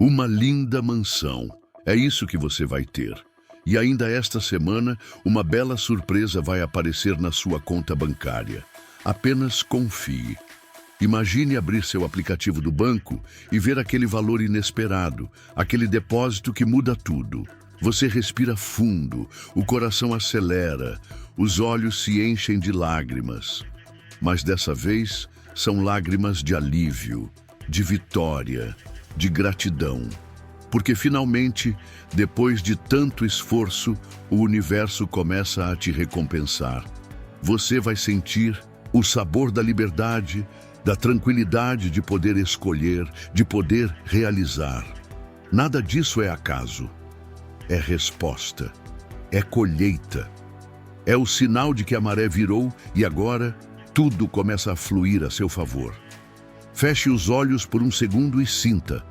Uma linda mansão. É isso que você vai ter. E ainda esta semana, uma bela surpresa vai aparecer na sua conta bancária. Apenas confie. Imagine abrir seu aplicativo do banco e ver aquele valor inesperado, aquele depósito que muda tudo. Você respira fundo, o coração acelera, os olhos se enchem de lágrimas. Mas dessa vez, são lágrimas de alívio, de vitória, de gratidão. Porque finalmente, depois de tanto esforço, o universo começa a te recompensar. Você vai sentir o sabor da liberdade, da tranquilidade de poder escolher, de poder realizar. Nada disso é acaso. É resposta. É colheita. É o sinal de que a maré virou e agora tudo começa a fluir a seu favor. Feche os olhos por um segundo e sinta.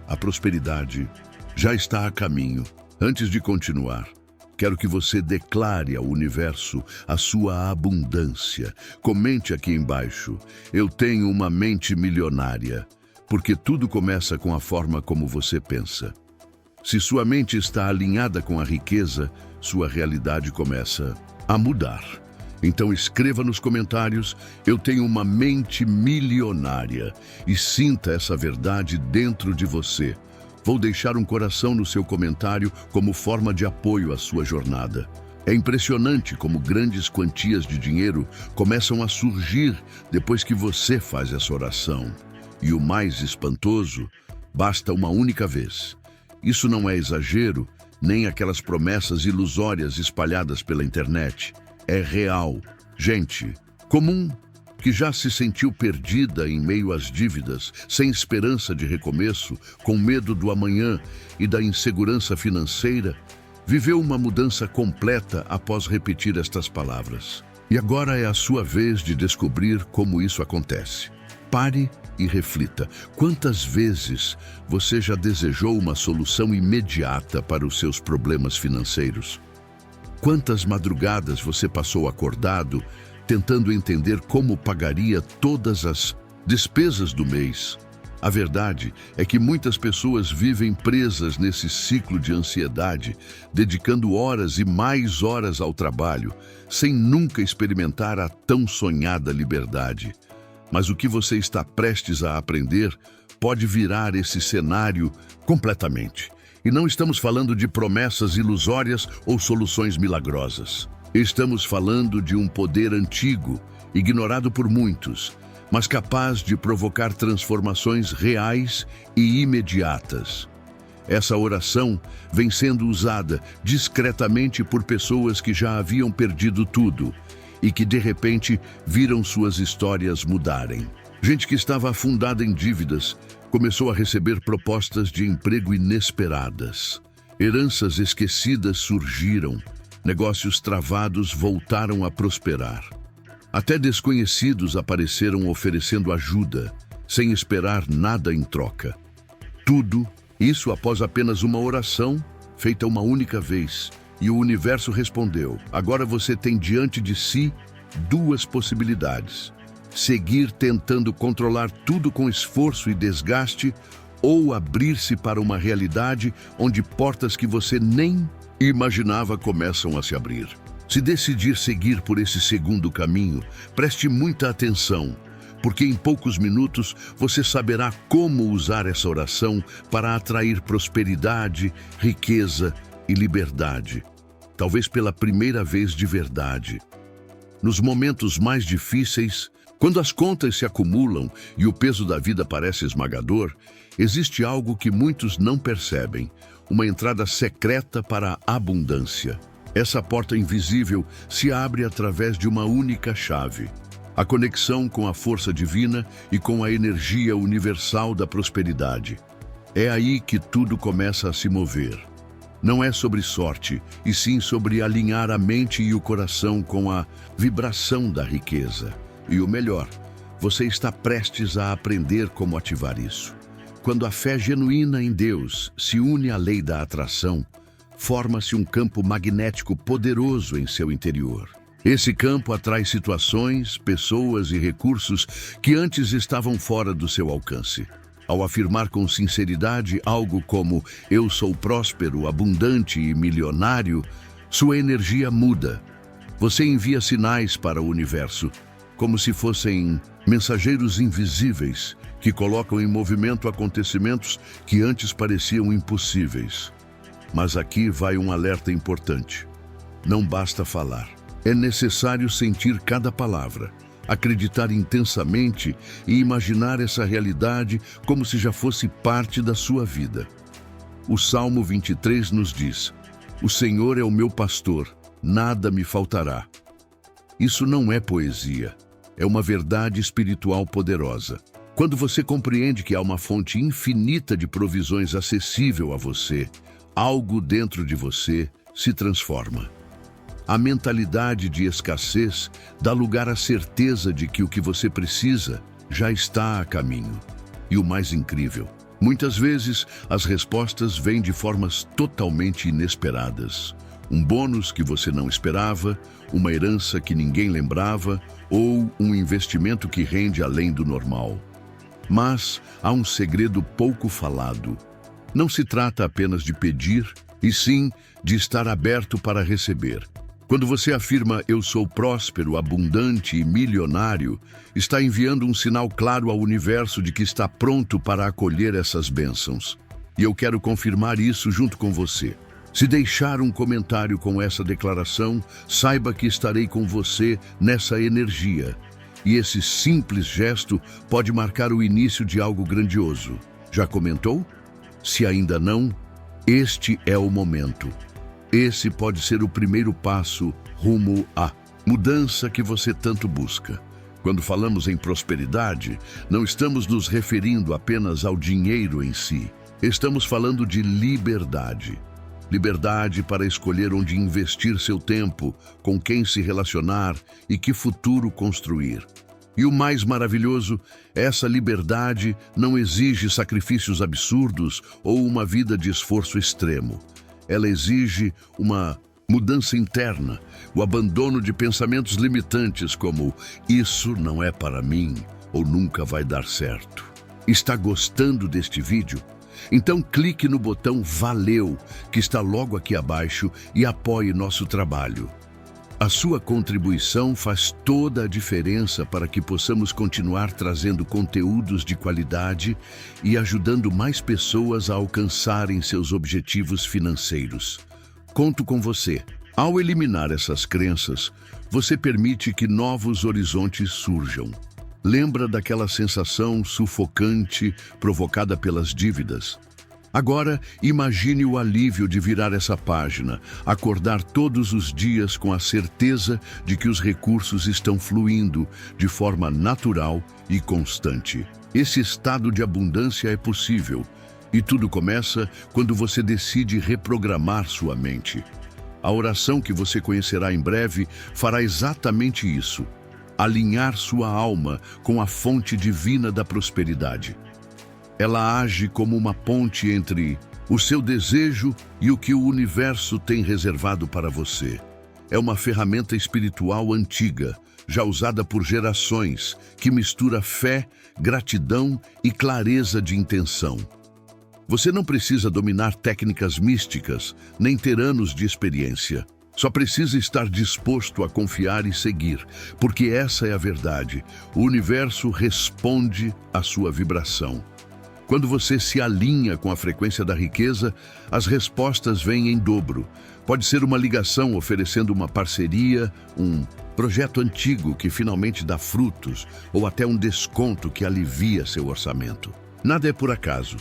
A prosperidade já está a caminho. Antes de continuar, quero que você declare ao universo a sua abundância. Comente aqui embaixo: eu tenho uma mente milionária, porque tudo começa com a forma como você pensa. Se sua mente está alinhada com a riqueza, sua realidade começa a mudar. Então escreva nos comentários: eu tenho uma mente milionária, e sinta essa verdade dentro de você. Vou deixar um coração no seu comentário como forma de apoio à sua jornada. É impressionante como grandes quantias de dinheiro começam a surgir depois que você faz essa oração. E o mais espantoso, basta uma única vez. Isso não é exagero, nem aquelas promessas ilusórias espalhadas pela internet. É real. Gente comum que já se sentiu perdida em meio às dívidas, sem esperança de recomeço, com medo do amanhã e da insegurança financeira, viveu uma mudança completa após repetir estas palavras. E agora é a sua vez de descobrir como isso acontece. Pare e reflita. Quantas vezes você já desejou uma solução imediata para os seus problemas financeiros? Quantas madrugadas você passou acordado, tentando entender como pagaria todas as despesas do mês? A verdade é que muitas pessoas vivem presas nesse ciclo de ansiedade, dedicando horas e mais horas ao trabalho, sem nunca experimentar a tão sonhada liberdade. Mas o que você está prestes a aprender pode virar esse cenário completamente. E não estamos falando de promessas ilusórias ou soluções milagrosas. Estamos falando de um poder antigo, ignorado por muitos, mas capaz de provocar transformações reais e imediatas. Essa oração vem sendo usada discretamente por pessoas que já haviam perdido tudo e que, de repente, viram suas histórias mudarem. Gente que estava afundada em dívidas começou a receber propostas de emprego inesperadas. Heranças esquecidas surgiram. Negócios travados voltaram a prosperar. Até desconhecidos apareceram oferecendo ajuda, sem esperar nada em troca. Tudo isso após apenas uma oração, feita uma única vez. E o universo respondeu: agora você tem diante de si duas possibilidades. Seguir tentando controlar tudo com esforço e desgaste, ou abrir-se para uma realidade onde portas que você nem imaginava começam a se abrir. Se decidir seguir por esse segundo caminho, preste muita atenção, porque em poucos minutos você saberá como usar essa oração para atrair prosperidade, riqueza e liberdade. Talvez pela primeira vez de verdade. Nos momentos mais difíceis, quando as contas se acumulam e o peso da vida parece esmagador, existe algo que muitos não percebem: uma entrada secreta para a abundância. Essa porta invisível se abre através de uma única chave: a conexão com a força divina e com a energia universal da prosperidade. É aí que tudo começa a se mover. Não é sobre sorte, e sim sobre alinhar a mente e o coração com a vibração da riqueza. E o melhor, você está prestes a aprender como ativar isso. Quando a fé genuína em Deus se une à lei da atração, forma-se um campo magnético poderoso em seu interior. Esse campo atrai situações, pessoas e recursos que antes estavam fora do seu alcance. Ao afirmar com sinceridade algo como "eu sou próspero, abundante e milionário", sua energia muda. Você envia sinais para o universo, como se fossem mensageiros invisíveis que colocam em movimento acontecimentos que antes pareciam impossíveis. Mas aqui vai um alerta importante. Não basta falar. É necessário sentir cada palavra, acreditar intensamente e imaginar essa realidade como se já fosse parte da sua vida. O Salmo 23 nos diz: "O Senhor é o meu pastor, nada me faltará." Isso não é poesia, é uma verdade espiritual poderosa. Quando você compreende que há uma fonte infinita de provisões acessível a você, algo dentro de você se transforma. A mentalidade de escassez dá lugar à certeza de que o que você precisa já está a caminho. E o mais incrível, muitas vezes as respostas vêm de formas totalmente inesperadas. Um bônus que você não esperava, uma herança que ninguém lembrava ou um investimento que rende além do normal. Mas há um segredo pouco falado. Não se trata apenas de pedir, e sim de estar aberto para receber. Quando você afirma "eu sou próspero, abundante e milionário", está enviando um sinal claro ao universo de que está pronto para acolher essas bênçãos. E eu quero confirmar isso junto com você. Se deixar um comentário com essa declaração, saiba que estarei com você nessa energia. E esse simples gesto pode marcar o início de algo grandioso. Já comentou? Se ainda não, este é o momento. Esse pode ser o primeiro passo rumo à mudança que você tanto busca. Quando falamos em prosperidade, não estamos nos referindo apenas ao dinheiro em si. Estamos falando de liberdade. Liberdade para escolher onde investir seu tempo, com quem se relacionar e que futuro construir. E o mais maravilhoso, essa liberdade não exige sacrifícios absurdos ou uma vida de esforço extremo. Ela exige uma mudança interna, o abandono de pensamentos limitantes como "isso não é para mim" ou "nunca vai dar certo". Está gostando deste vídeo? Então clique no botão "Valeu", que está logo aqui abaixo, e apoie nosso trabalho. A sua contribuição faz toda a diferença para que possamos continuar trazendo conteúdos de qualidade e ajudando mais pessoas a alcançarem seus objetivos financeiros. Conto com você. Ao eliminar essas crenças, você permite que novos horizontes surjam. Lembra daquela sensação sufocante provocada pelas dívidas? Agora, imagine o alívio de virar essa página, acordar todos os dias com a certeza de que os recursos estão fluindo de forma natural e constante. Esse estado de abundância é possível, e tudo começa quando você decide reprogramar sua mente. A oração que você conhecerá em breve fará exatamente isso: alinhar sua alma com a fonte divina da prosperidade. Ela age como uma ponte entre o seu desejo e o que o universo tem reservado para você. É uma ferramenta espiritual antiga, já usada por gerações, que mistura fé, gratidão e clareza de intenção. Você não precisa dominar técnicas místicas, nem ter anos de experiência. Só precisa estar disposto a confiar e seguir, porque essa é a verdade. O universo responde à sua vibração. Quando você se alinha com a frequência da riqueza, as respostas vêm em dobro. Pode ser uma ligação oferecendo uma parceria, um projeto antigo que finalmente dá frutos, ou até um desconto que alivia seu orçamento. Nada é por acaso.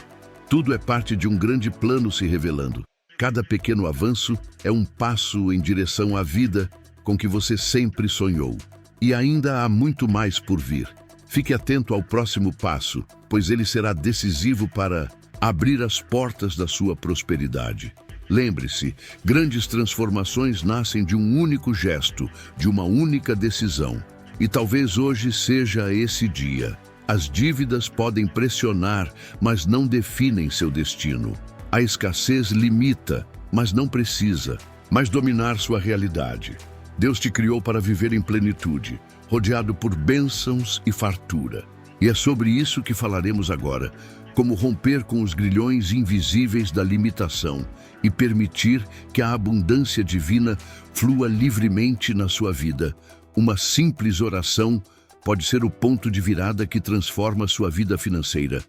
Tudo é parte de um grande plano se revelando. Cada pequeno avanço é um passo em direção à vida com que você sempre sonhou. E ainda há muito mais por vir. Fique atento ao próximo passo, pois ele será decisivo para abrir as portas da sua prosperidade. Lembre-se, grandes transformações nascem de um único gesto, de uma única decisão. E talvez hoje seja esse dia. As dívidas podem pressionar, mas não definem seu destino. A escassez limita, mas não precisa, mas dominar sua realidade. Deus te criou para viver em plenitude, rodeado por bênçãos e fartura. E é sobre isso que falaremos agora. como romper com os grilhões invisíveis da limitação e permitir que a abundância divina flua livremente na sua vida. Uma simples oração pode ser o ponto de virada que transforma sua vida financeira.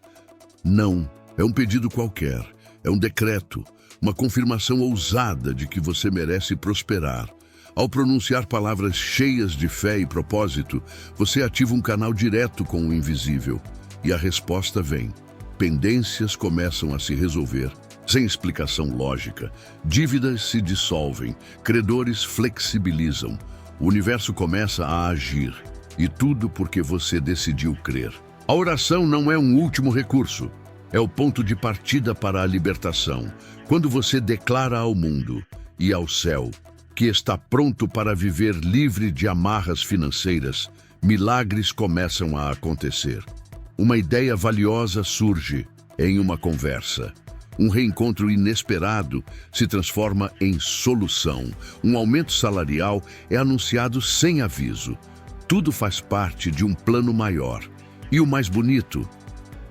Não é um pedido qualquer, é um decreto, uma confirmação ousada de que você merece prosperar. Ao pronunciar palavras cheias de fé e propósito, você ativa um canal direto com o invisível. E a resposta vem. Pendências começam a se resolver, sem explicação lógica. Dívidas se dissolvem, credores flexibilizam. O universo começa a agir. E tudo porque você decidiu crer. A oração não é um último recurso. É o ponto de partida para a libertação. Quando você declara ao mundo e ao céu que está pronto para viver livre de amarras financeiras, milagres começam a acontecer. Uma ideia valiosa surge em uma conversa. Um reencontro inesperado se transforma em solução. Um aumento salarial é anunciado sem aviso. Tudo faz parte de um plano maior. E o mais bonito,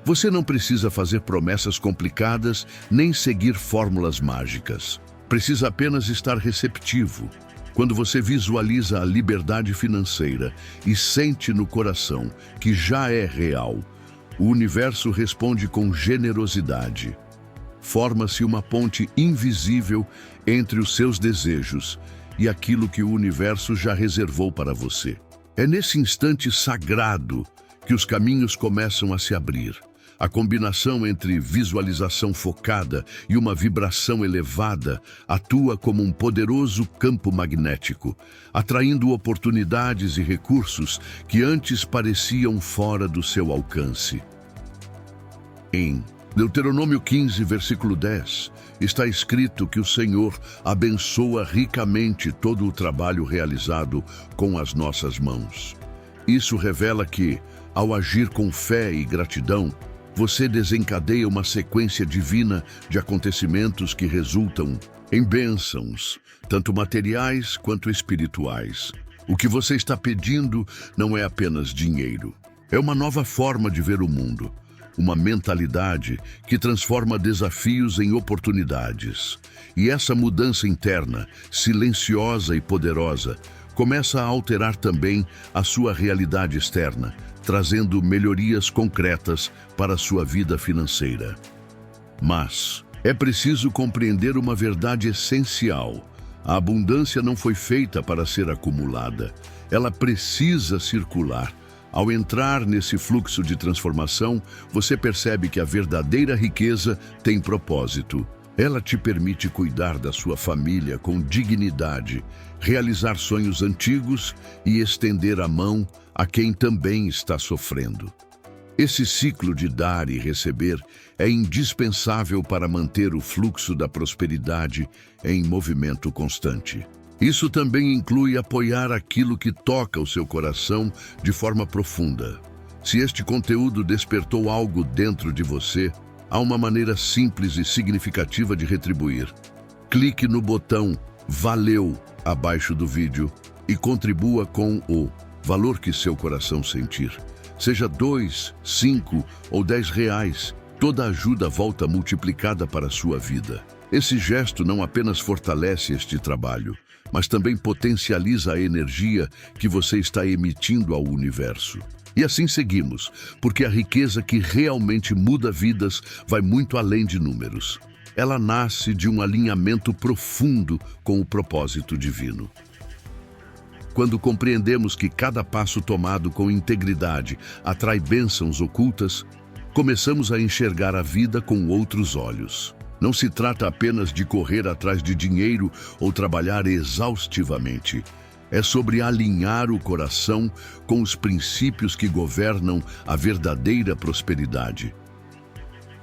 você não precisa fazer promessas complicadas nem seguir fórmulas mágicas. Precisa apenas estar receptivo. Quando você visualiza a liberdade financeira e sente no coração que já é real, o universo responde com generosidade. Forma-se uma ponte invisível entre os seus desejos e aquilo que o universo já reservou para você. É nesse instante sagrado que os caminhos começam a se abrir. A combinação entre visualização focada e uma vibração elevada atua como um poderoso campo magnético, atraindo oportunidades e recursos que antes pareciam fora do seu alcance. Em Deuteronômio 15, versículo 10, está escrito que o Senhor abençoa ricamente todo o trabalho realizado com as nossas mãos. Isso revela que, ao agir com fé e gratidão, você desencadeia uma sequência divina de acontecimentos que resultam em bênçãos, tanto materiais quanto espirituais. O que você está pedindo não é apenas dinheiro. É uma nova forma de ver o mundo, uma mentalidade que transforma desafios em oportunidades. E essa mudança interna, silenciosa e poderosa, começa a alterar também a sua realidade externa, trazendo melhorias concretas para a sua vida financeira. Mas é preciso compreender uma verdade essencial. A abundância não foi feita para ser acumulada. Ela precisa circular. Ao entrar nesse fluxo de transformação, você percebe que a verdadeira riqueza tem propósito. Ela te permite cuidar da sua família com dignidade, realizar sonhos antigos e estender a mão a quem também está sofrendo. Esse ciclo de dar e receber é indispensável para manter o fluxo da prosperidade em movimento constante. Isso também inclui apoiar aquilo que toca o seu coração de forma profunda. Se este conteúdo despertou algo dentro de você, há uma maneira simples e significativa de retribuir. Clique no botão Valeu abaixo do vídeo e contribua com o valor que seu coração sentir. Seja 2, 5 ou 10 reais, toda ajuda volta multiplicada para a sua vida. Esse gesto não apenas fortalece este trabalho, mas também potencializa a energia que você está emitindo ao universo. E assim seguimos, porque a riqueza que realmente muda vidas vai muito além de números. Ela nasce de um alinhamento profundo com o propósito divino. Quando compreendemos que cada passo tomado com integridade atrai bênçãos ocultas, começamos a enxergar a vida com outros olhos. Não se trata apenas de correr atrás de dinheiro ou trabalhar exaustivamente. É sobre alinhar o coração com os princípios que governam a verdadeira prosperidade.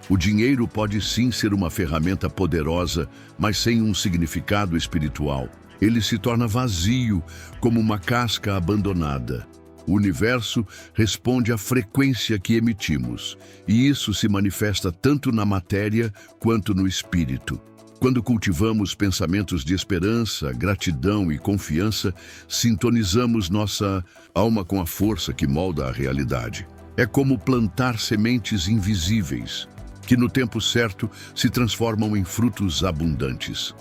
O dinheiro pode sim ser uma ferramenta poderosa, mas sem um significado espiritual. Ele se torna vazio, como uma casca abandonada. O universo responde à frequência que emitimos, e isso se manifesta tanto na matéria quanto no espírito. Quando cultivamos pensamentos de esperança, gratidão e confiança, sintonizamos nossa alma com a força que molda a realidade. É como plantar sementes invisíveis, que no tempo certo se transformam em frutos abundantes.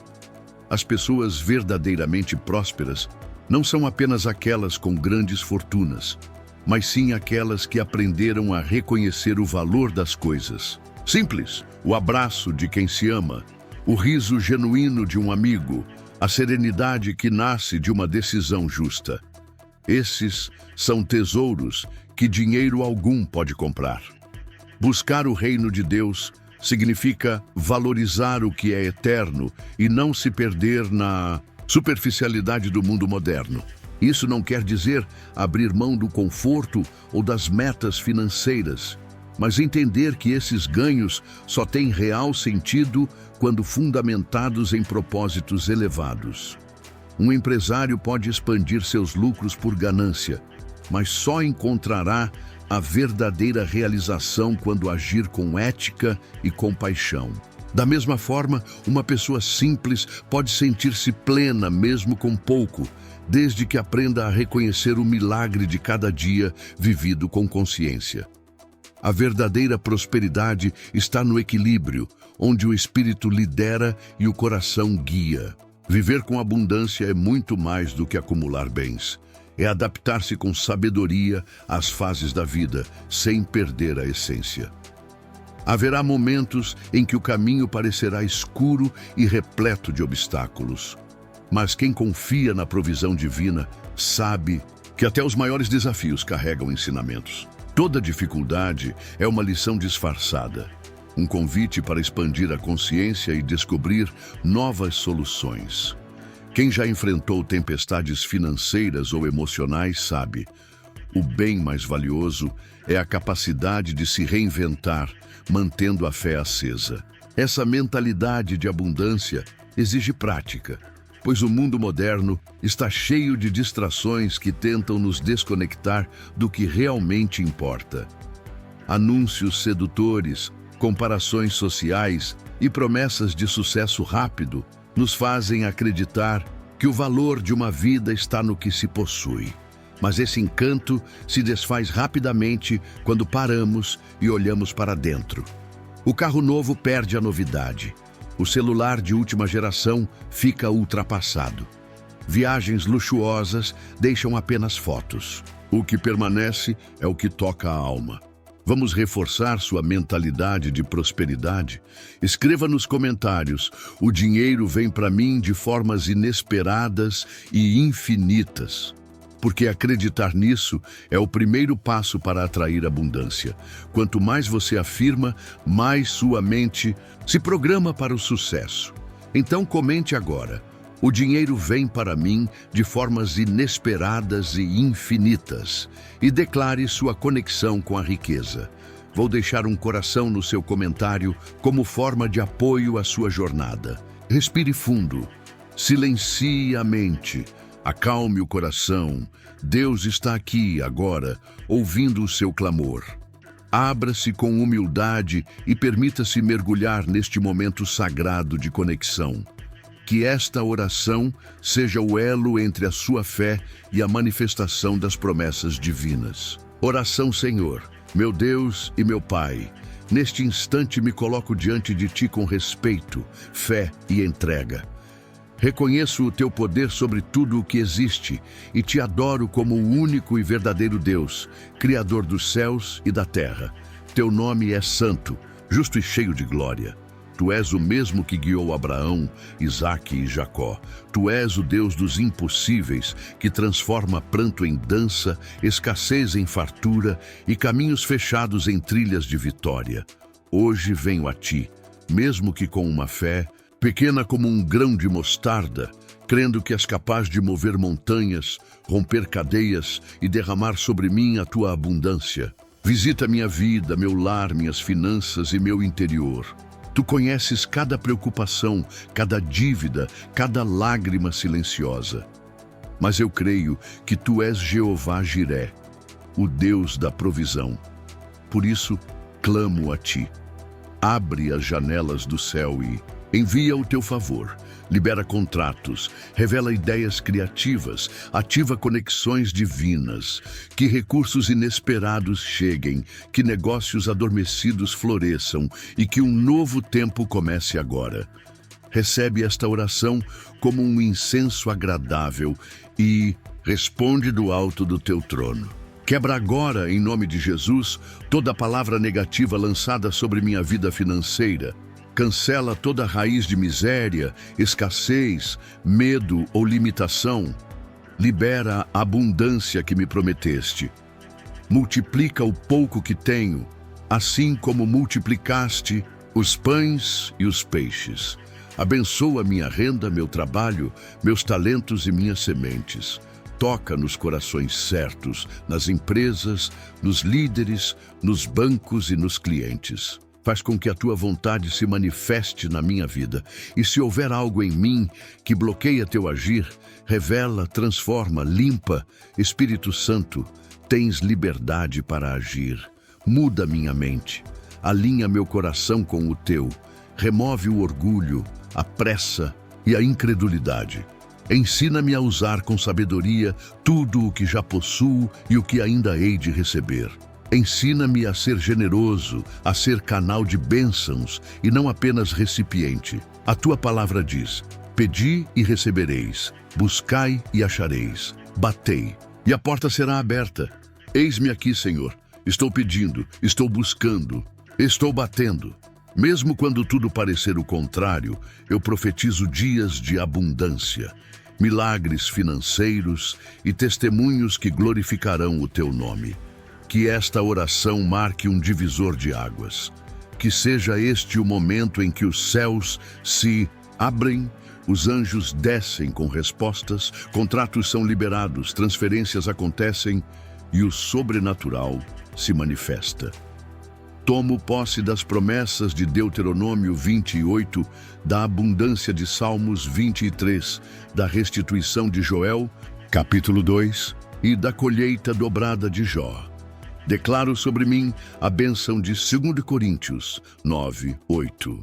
As pessoas verdadeiramente prósperas não são apenas aquelas com grandes fortunas, mas sim aquelas que aprenderam a reconhecer o valor das coisas. Simples, o abraço de quem se ama, o riso genuíno de um amigo, a serenidade que nasce de uma decisão justa. Esses são tesouros que dinheiro algum pode comprar. Buscar o reino de Deus significa valorizar o que é eterno e não se perder na superficialidade do mundo moderno. Isso não quer dizer abrir mão do conforto ou das metas financeiras, mas entender que esses ganhos só têm real sentido quando fundamentados em propósitos elevados. Um empresário pode expandir seus lucros por ganância, mas só encontrará a verdadeira realização quando agir com ética e compaixão. Da mesma forma, uma pessoa simples pode sentir-se plena mesmo com pouco, desde que aprenda a reconhecer o milagre de cada dia vivido com consciência. A verdadeira prosperidade está no equilíbrio, onde o espírito lidera e o coração guia. Viver com abundância é muito mais do que acumular bens. É adaptar-se com sabedoria às fases da vida, sem perder a essência. Haverá momentos em que o caminho parecerá escuro e repleto de obstáculos. Mas quem confia na provisão divina sabe que até os maiores desafios carregam ensinamentos. Toda dificuldade é uma lição disfarçada, um convite para expandir a consciência e descobrir novas soluções. Quem já enfrentou tempestades financeiras ou emocionais sabe, o bem mais valioso é a capacidade de se reinventar, mantendo a fé acesa. Essa mentalidade de abundância exige prática, pois o mundo moderno está cheio de distrações que tentam nos desconectar do que realmente importa. Anúncios sedutores, comparações sociais e promessas de sucesso rápido nos fazem acreditar que o valor de uma vida está no que se possui. Mas esse encanto se desfaz rapidamente quando paramos e olhamos para dentro. O carro novo perde a novidade. O celular de última geração fica ultrapassado. Viagens luxuosas deixam apenas fotos. O que permanece é o que toca a alma. Vamos reforçar sua mentalidade de prosperidade? Escreva nos comentários: o dinheiro vem para mim de formas inesperadas e infinitas. Porque acreditar nisso é o primeiro passo para atrair abundância. Quanto mais você afirma, mais sua mente se programa para o sucesso. Então comente agora: o dinheiro vem para mim de formas inesperadas e infinitas. E declare sua conexão com a riqueza. Vou deixar um coração no seu comentário como forma de apoio à sua jornada. Respire fundo, silencie a mente. Acalme o coração. Deus está aqui agora, ouvindo o seu clamor. Abra-se com humildade e permita-se mergulhar neste momento sagrado de conexão. Que esta oração seja o elo entre a sua fé e a manifestação das promessas divinas. Oração, Senhor, meu Deus e meu Pai. Neste instante me coloco diante de Ti com respeito, fé e entrega. Reconheço o Teu poder sobre tudo o que existe e Te adoro como o único e verdadeiro Deus, Criador dos céus e da terra. Teu nome é santo, justo e cheio de glória. Tu és o mesmo que guiou Abraão, Isaque e Jacó. Tu és o Deus dos impossíveis, que transforma pranto em dança, escassez em fartura e caminhos fechados em trilhas de vitória. Hoje venho a Ti, mesmo que com uma fé pequena como um grão de mostarda, crendo que és capaz de mover montanhas, romper cadeias e derramar sobre mim a Tua abundância. Visita minha vida, meu lar, minhas finanças e meu interior. Tu conheces cada preocupação, cada dívida, cada lágrima silenciosa. Mas eu creio que Tu és Jeová Jiré, o Deus da provisão. Por isso, clamo a Ti. Abre as janelas do céu e Envia o teu favor, libera contratos, revela ideias criativas, ativa conexões divinas, que recursos inesperados cheguem, que negócios adormecidos floresçam e que um novo tempo comece agora. Recebe esta oração como um incenso agradável e responde do alto do teu trono. Quebra agora, em nome de Jesus, toda palavra negativa lançada sobre minha vida financeira. Cancela toda raiz de miséria, escassez, medo ou limitação. Libera a abundância que me prometeste. Multiplica o pouco que tenho, assim como multiplicaste os pães e os peixes. Abençoa minha renda, meu trabalho, meus talentos e minhas sementes. Toca nos corações certos, nas empresas, nos líderes, nos bancos e nos clientes. Faz com que a tua vontade se manifeste na minha vida. E se houver algo em mim que bloqueia teu agir, revela, transforma, limpa. Espírito Santo, tens liberdade para agir. Muda minha mente. Alinha meu coração com o teu. Remove o orgulho, a pressa e a incredulidade. Ensina-me a usar com sabedoria tudo o que já possuo e o que ainda hei de receber. Ensina-me a ser generoso, a ser canal de bênçãos e não apenas recipiente. A tua palavra diz: pedi e recebereis, buscai e achareis, batei, e a porta será aberta. Eis-me aqui, Senhor. Estou pedindo, estou buscando, estou batendo. Mesmo quando tudo parecer o contrário, eu profetizo dias de abundância, milagres financeiros e testemunhos que glorificarão o teu nome. Que esta oração marque um divisor de águas. Que seja este o momento em que os céus se abrem, os anjos descem com respostas, contratos são liberados, transferências acontecem e o sobrenatural se manifesta. Tomo posse das promessas de Deuteronômio 28, da abundância de Salmos 23, da restituição de Joel, capítulo 2, e da colheita dobrada de Jó. Declaro sobre mim a bênção de 2 Coríntios 9, 8.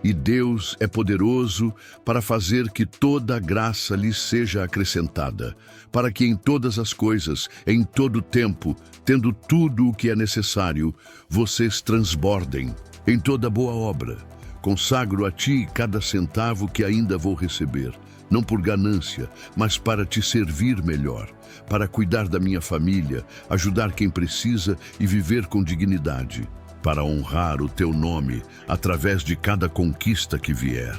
E Deus é poderoso para fazer que toda a graça lhe seja acrescentada, para que em todas as coisas, em todo tempo, tendo tudo o que é necessário, vocês transbordem em toda boa obra. Consagro a ti cada centavo que ainda vou receber, não por ganância, mas para te servir melhor, para cuidar da minha família, ajudar quem precisa e viver com dignidade, para honrar o teu nome através de cada conquista que vier.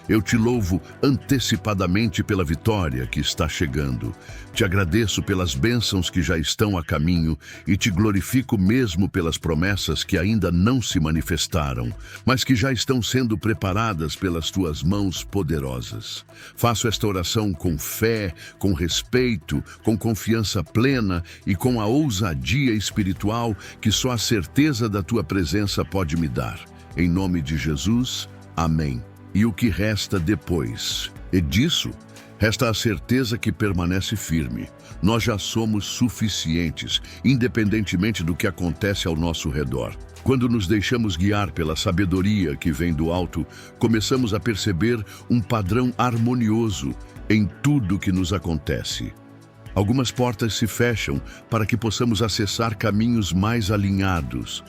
Eu te louvo antecipadamente pela vitória que está chegando. Te agradeço pelas bênçãos que já estão a caminho e te glorifico mesmo pelas promessas que ainda não se manifestaram, mas que já estão sendo preparadas pelas tuas mãos poderosas. Faço esta oração com fé, com respeito, com confiança plena e com a ousadia espiritual que só a certeza da tua presença pode me dar. Em nome de Jesus, amém. E o que resta depois? E disso, resta a certeza que permanece firme. Nós já somos suficientes, independentemente do que acontece ao nosso redor. Quando nos deixamos guiar pela sabedoria que vem do alto, começamos a perceber um padrão harmonioso em tudo que nos acontece. Algumas portas se fecham para que possamos acessar caminhos mais alinhados.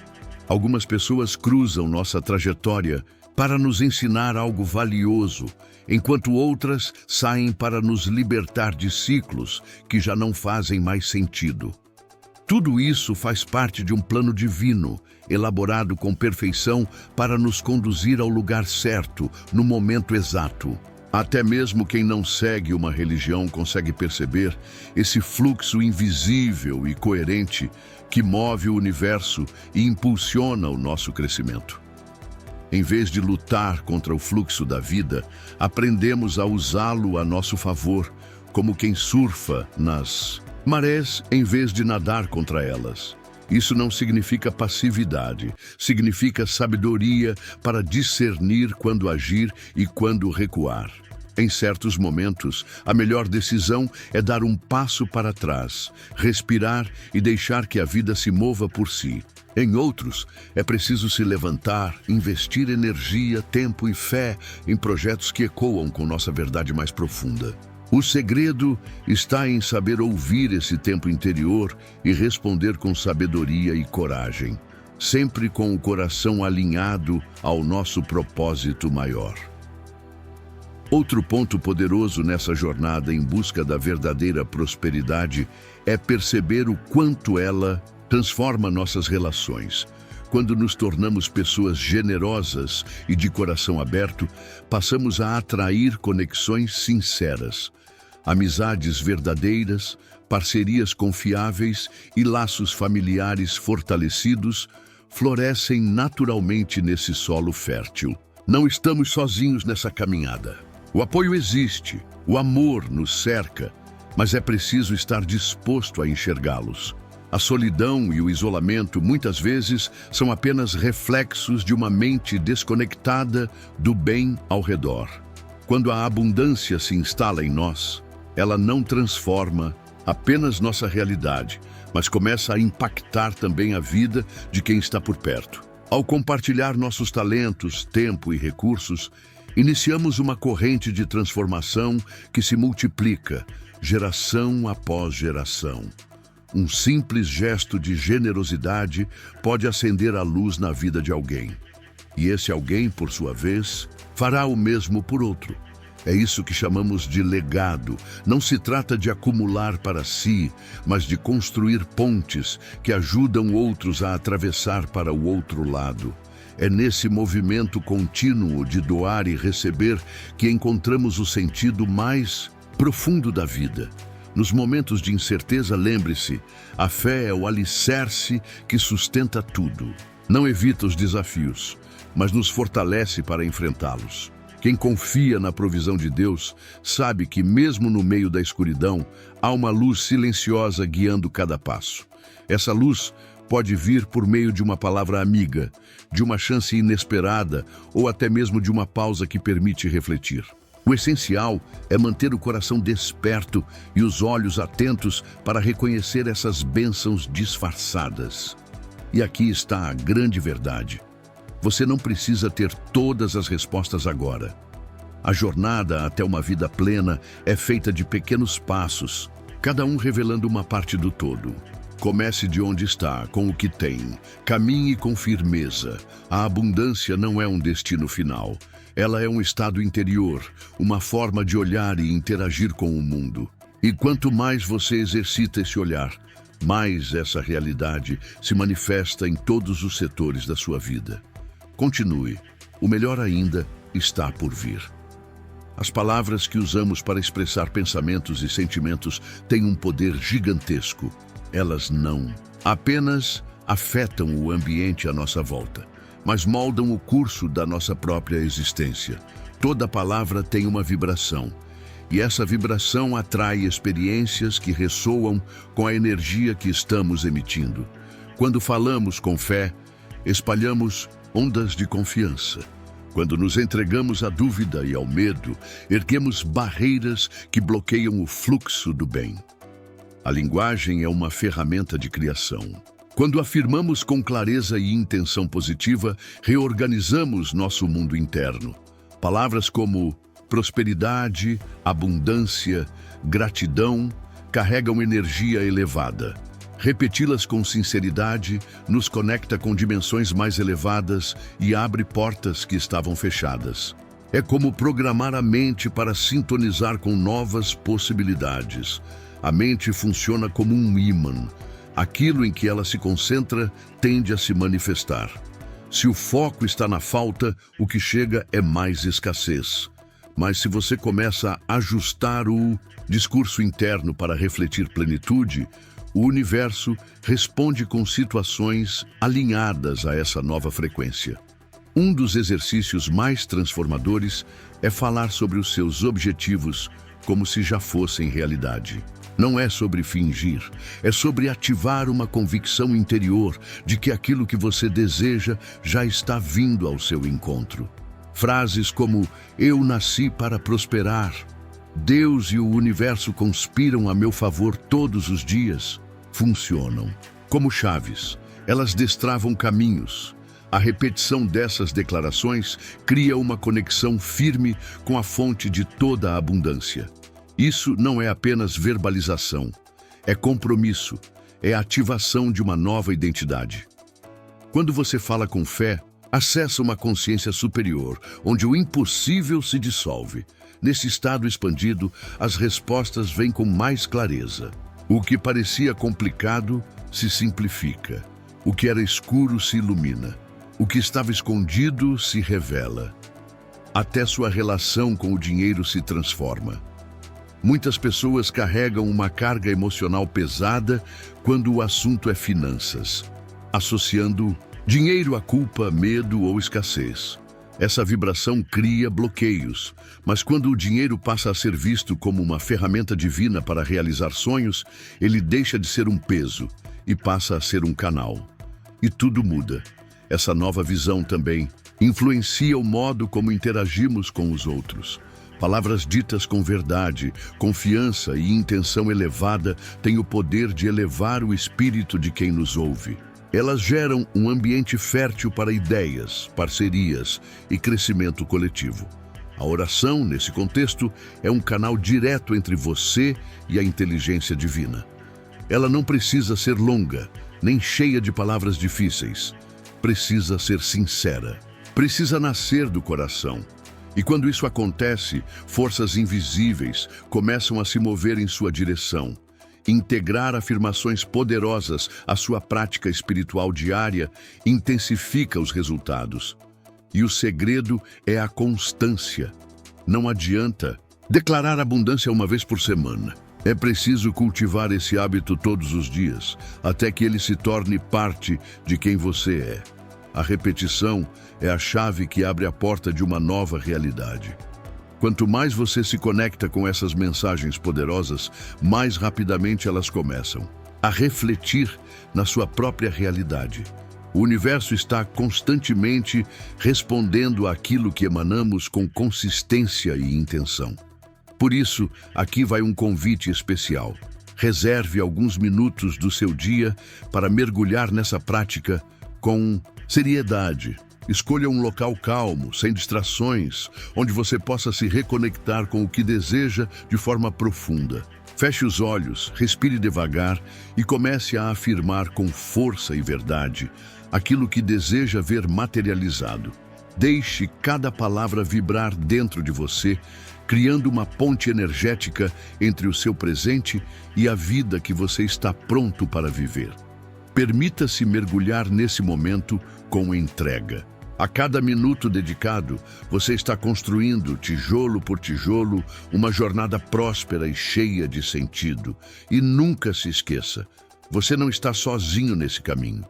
Algumas pessoas cruzam nossa trajetória para nos ensinar algo valioso, enquanto outras saem para nos libertar de ciclos que já não fazem mais sentido. Tudo isso faz parte de um plano divino, elaborado com perfeição para nos conduzir ao lugar certo, no momento exato. Até mesmo quem não segue uma religião consegue perceber esse fluxo invisível e coerente que move o universo e impulsiona o nosso crescimento. Em vez de lutar contra o fluxo da vida, aprendemos a usá-lo a nosso favor, como quem surfa nas marés em vez de nadar contra elas. Isso não significa passividade, significa sabedoria para discernir quando agir e quando recuar. Em certos momentos, a melhor decisão é dar um passo para trás, respirar e deixar que a vida se mova por si. Em outros, é preciso se levantar, investir energia, tempo e fé em projetos que ecoam com nossa verdade mais profunda. O segredo está em saber ouvir esse tempo interior e responder com sabedoria e coragem, sempre com o coração alinhado ao nosso propósito maior. Outro ponto poderoso nessa jornada em busca da verdadeira prosperidade é perceber o quanto ela transforma nossas relações. Quando nos tornamos pessoas generosas e de coração aberto, passamos a atrair conexões sinceras, amizades verdadeiras, parcerias confiáveis e laços familiares fortalecidos florescem naturalmente nesse solo fértil. Não estamos sozinhos nessa caminhada. O apoio existe, o amor nos cerca, mas é preciso estar disposto a enxergá-los. A solidão e o isolamento muitas vezes são apenas reflexos de uma mente desconectada do bem ao redor. Quando a abundância se instala em nós, ela não transforma apenas nossa realidade, mas começa a impactar também a vida de quem está por perto. Ao compartilhar nossos talentos, tempo e recursos, iniciamos uma corrente de transformação que se multiplica, geração após geração. Um simples gesto de generosidade pode acender a luz na vida de alguém. E esse alguém, por sua vez, fará o mesmo por outro. É isso que chamamos de legado. Não se trata de acumular para si, mas de construir pontes que ajudam outros a atravessar para o outro lado. É nesse movimento contínuo de doar e receber que encontramos o sentido mais profundo da vida. Nos momentos de incerteza, lembre-se, a fé é o alicerce que sustenta tudo. Não evita os desafios, mas nos fortalece para enfrentá-los. Quem confia na provisão de Deus sabe que, mesmo no meio da escuridão, há uma luz silenciosa guiando cada passo. Essa luz pode vir por meio de uma palavra amiga, de uma chance inesperada ou até mesmo de uma pausa que permite refletir. O essencial é manter o coração desperto e os olhos atentos para reconhecer essas bênçãos disfarçadas. E aqui está a grande verdade. Você não precisa ter todas as respostas agora. A jornada até uma vida plena é feita de pequenos passos, cada um revelando uma parte do todo. Comece de onde está, com o que tem. Caminhe com firmeza. A abundância não é um destino final. Ela é um estado interior, uma forma de olhar e interagir com o mundo. E quanto mais você exercita esse olhar, mais essa realidade se manifesta em todos os setores da sua vida. Continue. O melhor ainda está por vir. As palavras que usamos para expressar pensamentos e sentimentos têm um poder gigantesco. Elas não apenas afetam o ambiente à nossa volta, mas moldam o curso da nossa própria existência. Toda palavra tem uma vibração, e essa vibração atrai experiências que ressoam com a energia que estamos emitindo. Quando falamos com fé, espalhamos ondas de confiança. Quando nos entregamos à dúvida e ao medo, erguemos barreiras que bloqueiam o fluxo do bem. A linguagem é uma ferramenta de criação. Quando afirmamos com clareza e intenção positiva, reorganizamos nosso mundo interno. Palavras como prosperidade, abundância, gratidão carregam energia elevada. Repeti-las com sinceridade nos conecta com dimensões mais elevadas e abre portas que estavam fechadas. É como programar a mente para sintonizar com novas possibilidades. A mente funciona como um ímã. Aquilo em que ela se concentra tende a se manifestar. Se o foco está na falta, o que chega é mais escassez. Mas se você começa a ajustar o discurso interno para refletir plenitude, o universo responde com situações alinhadas a essa nova frequência. Um dos exercícios mais transformadores é falar sobre os seus objetivos como se já fossem realidade. Não é sobre fingir, é sobre ativar uma convicção interior de que aquilo que você deseja já está vindo ao seu encontro. Frases como "eu nasci para prosperar", "Deus e o universo conspiram a meu favor todos os dias", funcionam como chaves. Elas destravam caminhos. A repetição dessas declarações cria uma conexão firme com a fonte de toda a abundância. Isso não é apenas verbalização, é compromisso, é ativação de uma nova identidade. Quando você fala com fé, acessa uma consciência superior, onde o impossível se dissolve. Nesse estado expandido, as respostas vêm com mais clareza. O que parecia complicado se simplifica. O que era escuro se ilumina. O que estava escondido se revela. Até sua relação com o dinheiro se transforma. Muitas pessoas carregam uma carga emocional pesada quando o assunto é finanças, associando dinheiro à culpa, medo ou escassez. Essa vibração cria bloqueios, mas quando o dinheiro passa a ser visto como uma ferramenta divina para realizar sonhos, ele deixa de ser um peso e passa a ser um canal. E tudo muda. Essa nova visão também influencia o modo como interagimos com os outros. Palavras ditas com verdade, confiança e intenção elevada têm o poder de elevar o espírito de quem nos ouve. Elas geram um ambiente fértil para ideias, parcerias e crescimento coletivo. A oração, nesse contexto, é um canal direto entre você e a inteligência divina. Ela não precisa ser longa, nem cheia de palavras difíceis. Precisa ser sincera. Precisa nascer do coração. E quando isso acontece, forças invisíveis começam a se mover em sua direção. Integrar afirmações poderosas à sua prática espiritual diária intensifica os resultados. E o segredo é a constância. Não adianta declarar abundância uma vez por semana. É preciso cultivar esse hábito todos os dias, até que ele se torne parte de quem você é. A repetição é a chave que abre a porta de uma nova realidade. Quanto mais você se conecta com essas mensagens poderosas, mais rapidamente elas começam a refletir na sua própria realidade. O universo está constantemente respondendo àquilo que emanamos com consistência e intenção. Por isso, aqui vai um convite especial. Reserve alguns minutos do seu dia para mergulhar nessa prática com seriedade. Escolha um local calmo, sem distrações, onde você possa se reconectar com o que deseja de forma profunda. Feche os olhos, respire devagar e comece a afirmar com força e verdade aquilo que deseja ver materializado. Deixe cada palavra vibrar dentro de você, criando uma ponte energética entre o seu presente e a vida que você está pronto para viver. Permita-se mergulhar nesse momento com entrega. A cada minuto dedicado, você está construindo, tijolo por tijolo, uma jornada próspera e cheia de sentido. E nunca se esqueça, você não está sozinho nesse caminho.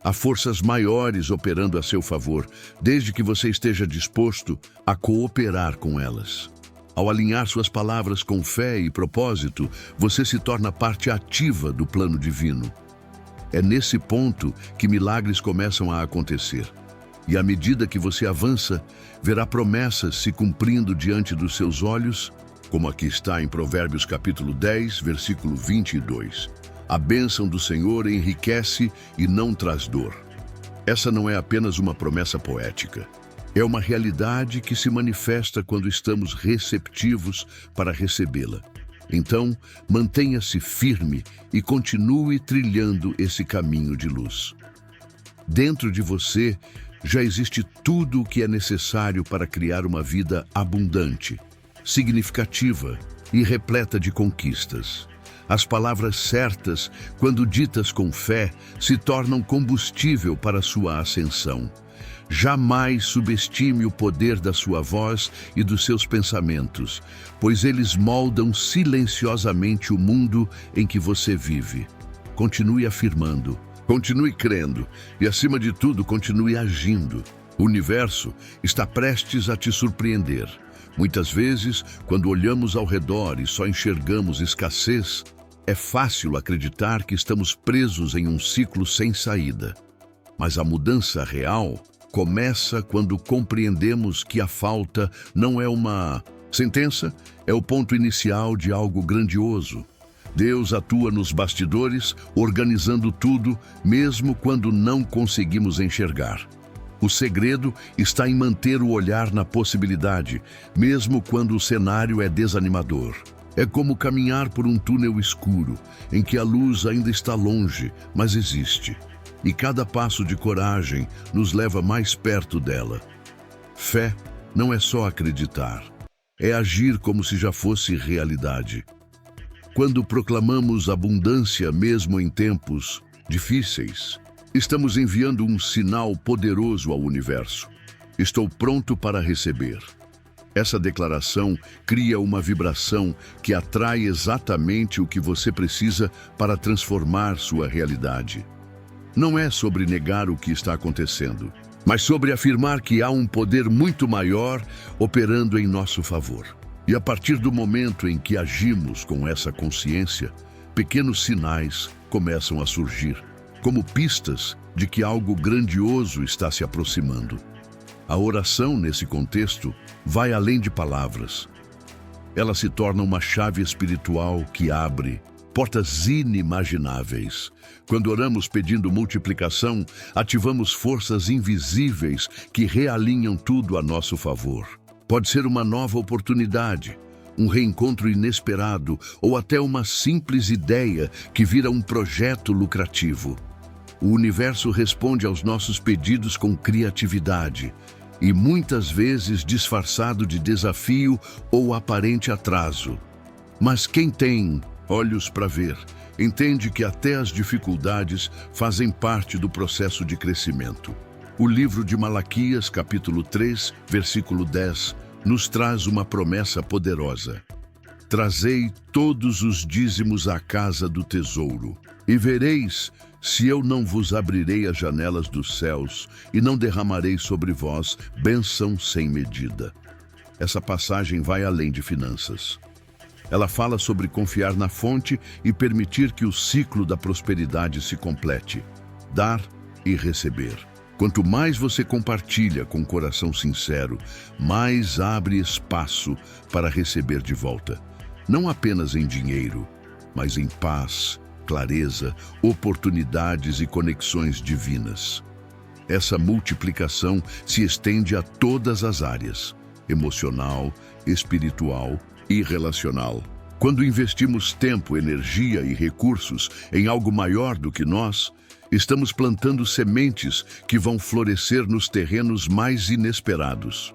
Há forças maiores operando a seu favor, desde que você esteja disposto a cooperar com elas. Ao alinhar suas palavras com fé e propósito, você se torna parte ativa do plano divino. É nesse ponto que milagres começam a acontecer. E à medida que você avança, verá promessas se cumprindo diante dos seus olhos, como aqui está em Provérbios capítulo 10, versículo 22. A bênção do Senhor enriquece e não traz dor. Essa não é apenas uma promessa poética. É uma realidade que se manifesta quando estamos receptivos para recebê-la. Então, mantenha-se firme e continue trilhando esse caminho de luz. Dentro de você, já existe tudo o que é necessário para criar uma vida abundante, significativa e repleta de conquistas. As palavras certas, quando ditas com fé, se tornam combustível para sua ascensão. Jamais subestime o poder da sua voz e dos seus pensamentos, pois eles moldam silenciosamente o mundo em que você vive. Continue afirmando. Continue crendo e, acima de tudo, continue agindo. O universo está prestes a te surpreender. Muitas vezes, quando olhamos ao redor e só enxergamos escassez, é fácil acreditar que estamos presos em um ciclo sem saída. Mas a mudança real começa quando compreendemos que a falta não é uma sentença, é o ponto inicial de algo grandioso. Deus atua nos bastidores, organizando tudo, mesmo quando não conseguimos enxergar. O segredo está em manter o olhar na possibilidade, mesmo quando o cenário é desanimador. É como caminhar por um túnel escuro, em que a luz ainda está longe, mas existe. E cada passo de coragem nos leva mais perto dela. Fé não é só acreditar, é agir como se já fosse realidade. Quando proclamamos abundância mesmo em tempos difíceis, estamos enviando um sinal poderoso ao universo. Estou pronto para receber. Essa declaração cria uma vibração que atrai exatamente o que você precisa para transformar sua realidade. Não é sobre negar o que está acontecendo, mas sobre afirmar que há um poder muito maior operando em nosso favor. E a partir do momento em que agimos com essa consciência, pequenos sinais começam a surgir, como pistas de que algo grandioso está se aproximando. A oração, nesse contexto, vai além de palavras. Ela se torna uma chave espiritual que abre portas inimagináveis. Quando oramos pedindo multiplicação, ativamos forças invisíveis que realinham tudo a nosso favor. Pode ser uma nova oportunidade, um reencontro inesperado ou até uma simples ideia que vira um projeto lucrativo. O universo responde aos nossos pedidos com criatividade e muitas vezes disfarçado de desafio ou aparente atraso. Mas quem tem olhos para ver, entende que até as dificuldades fazem parte do processo de crescimento. O livro de Malaquias, capítulo 3, versículo 10, nos traz uma promessa poderosa. Trazei todos os dízimos à casa do tesouro, e vereis se eu não vos abrirei as janelas dos céus e não derramarei sobre vós bênção sem medida. Essa passagem vai além de finanças. Ela fala sobre confiar na fonte e permitir que o ciclo da prosperidade se complete. Dar e receber. Quanto mais você compartilha com coração sincero, mais abre espaço para receber de volta. Não apenas em dinheiro, mas em paz, clareza, oportunidades e conexões divinas. Essa multiplicação se estende a todas as áreas: emocional, espiritual e relacional. Quando investimos tempo, energia e recursos em algo maior do que nós, estamos plantando sementes que vão florescer nos terrenos mais inesperados.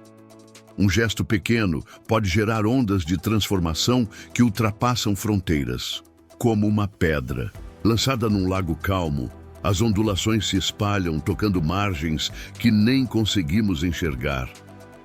Um gesto pequeno pode gerar ondas de transformação que ultrapassam fronteiras. Como uma pedra lançada num lago calmo, as ondulações se espalham, tocando margens que nem conseguimos enxergar.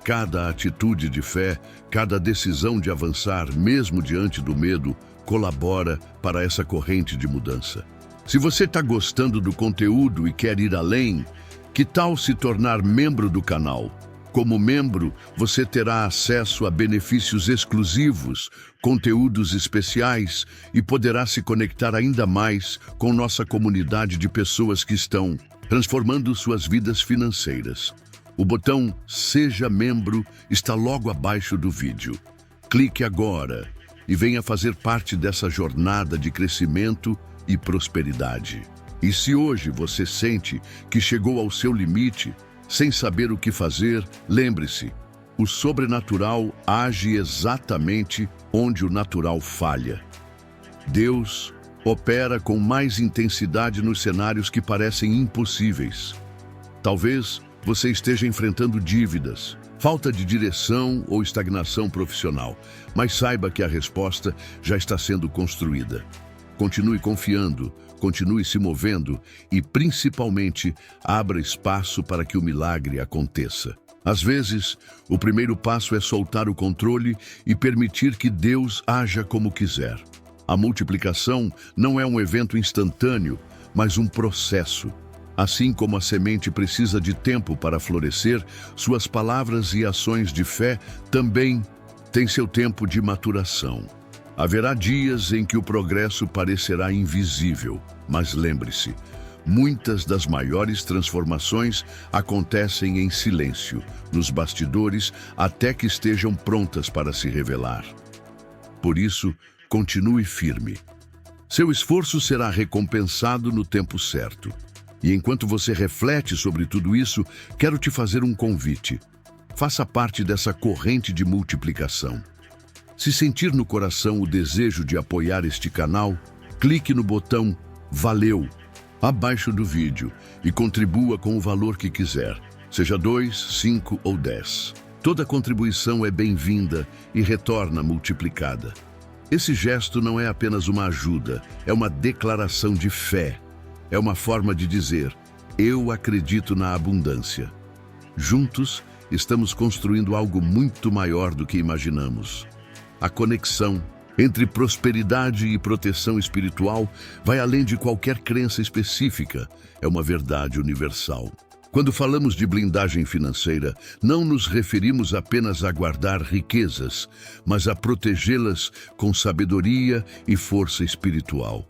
Cada atitude de fé, cada decisão de avançar, mesmo diante do medo, colabora para essa corrente de mudança. Se você está gostando do conteúdo e quer ir além, que tal se tornar membro do canal? Como membro, você terá acesso a benefícios exclusivos, conteúdos especiais e poderá se conectar ainda mais com nossa comunidade de pessoas que estão transformando suas vidas financeiras. O botão Seja Membro está logo abaixo do vídeo. Clique agora e venha fazer parte dessa jornada de crescimento e prosperidade. E se hoje você sente que chegou ao seu limite, sem saber o que fazer, lembre-se, o sobrenatural age exatamente onde o natural falha. Deus opera com mais intensidade nos cenários que parecem impossíveis. Talvez você esteja enfrentando dívidas, falta de direção ou estagnação profissional, mas saiba que a resposta já está sendo construída. Continue confiando, continue se movendo e, principalmente, abra espaço para que o milagre aconteça. Às vezes, o primeiro passo é soltar o controle e permitir que Deus haja como quiser. A multiplicação não é um evento instantâneo, mas um processo. Assim como a semente precisa de tempo para florescer, suas palavras e ações de fé também têm seu tempo de maturação. Haverá dias em que o progresso parecerá invisível, mas lembre-se, Muitas das maiores transformações acontecem em silêncio, nos bastidores, até que estejam prontas para se revelar. Por isso, continue firme. Seu esforço será recompensado no tempo certo. E enquanto você reflete sobre tudo isso, quero te fazer um convite. Faça parte dessa corrente de multiplicação. Se sentir no coração o desejo de apoiar este canal, clique no botão Valeu abaixo do vídeo e contribua com o valor que quiser, seja 2, 5 ou 10. Toda contribuição é bem-vinda e retorna multiplicada. Esse gesto não é apenas uma ajuda, é uma declaração de fé. É uma forma de dizer, eu acredito na abundância. Juntos, estamos construindo algo muito maior do que imaginamos. A conexão entre prosperidade e proteção espiritual vai além de qualquer crença específica. É uma verdade universal. Quando falamos de blindagem financeira, não nos referimos apenas a guardar riquezas, mas a protegê-las com sabedoria e força espiritual.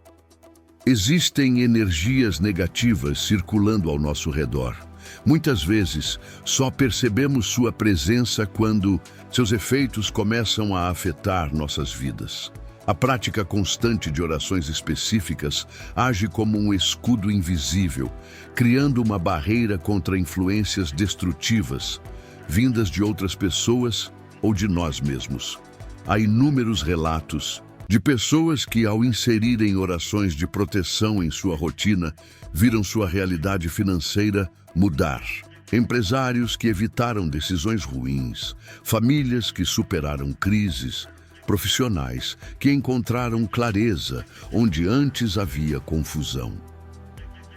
Existem energias negativas circulando ao nosso redor. Muitas vezes, só percebemos sua presença quando seus efeitos começam a afetar nossas vidas. A prática constante de orações específicas age como um escudo invisível, criando uma barreira contra influências destrutivas, vindas de outras pessoas ou de nós mesmos. Há inúmeros relatos de pessoas que, ao inserirem orações de proteção em sua rotina, viram sua realidade financeira mudar. Empresários que evitaram decisões ruins, famílias que superaram crises, profissionais que encontraram clareza onde antes havia confusão.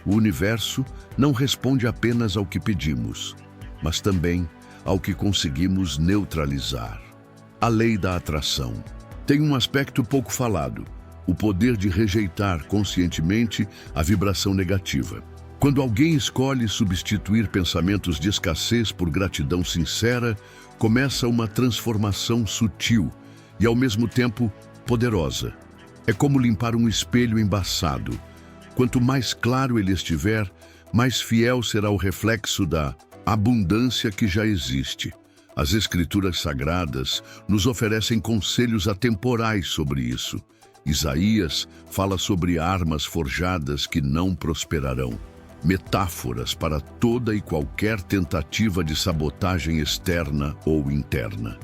O universo não responde apenas ao que pedimos, mas também ao que conseguimos neutralizar. A lei da atração tem um aspecto pouco falado: o poder de rejeitar conscientemente a vibração negativa. Quando alguém escolhe substituir pensamentos de escassez por gratidão sincera, começa uma transformação sutil e, ao mesmo tempo, poderosa. É como limpar um espelho embaçado. Quanto mais claro ele estiver, mais fiel será o reflexo da abundância que já existe. As Escrituras Sagradas nos oferecem conselhos atemporais sobre isso. Isaías fala sobre armas forjadas que não prosperarão. Metáforas para toda e qualquer tentativa de sabotagem externa ou interna.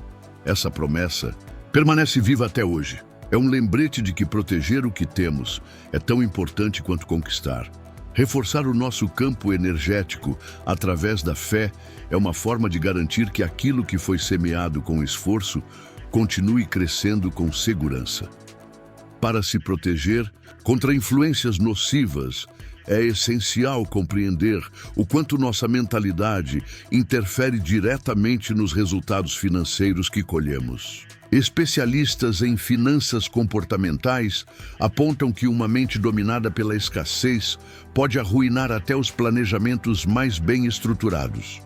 Essa promessa permanece viva até hoje. É um lembrete de que proteger o que temos é tão importante quanto conquistar. Reforçar o nosso campo energético através da fé é uma forma de garantir que aquilo que foi semeado com esforço continue crescendo com segurança. Para se proteger contra influências nocivas, é essencial compreender o quanto nossa mentalidade interfere diretamente nos resultados financeiros que colhemos. Especialistas em finanças comportamentais apontam que uma mente dominada pela escassez pode arruinar até os planejamentos mais bem estruturados.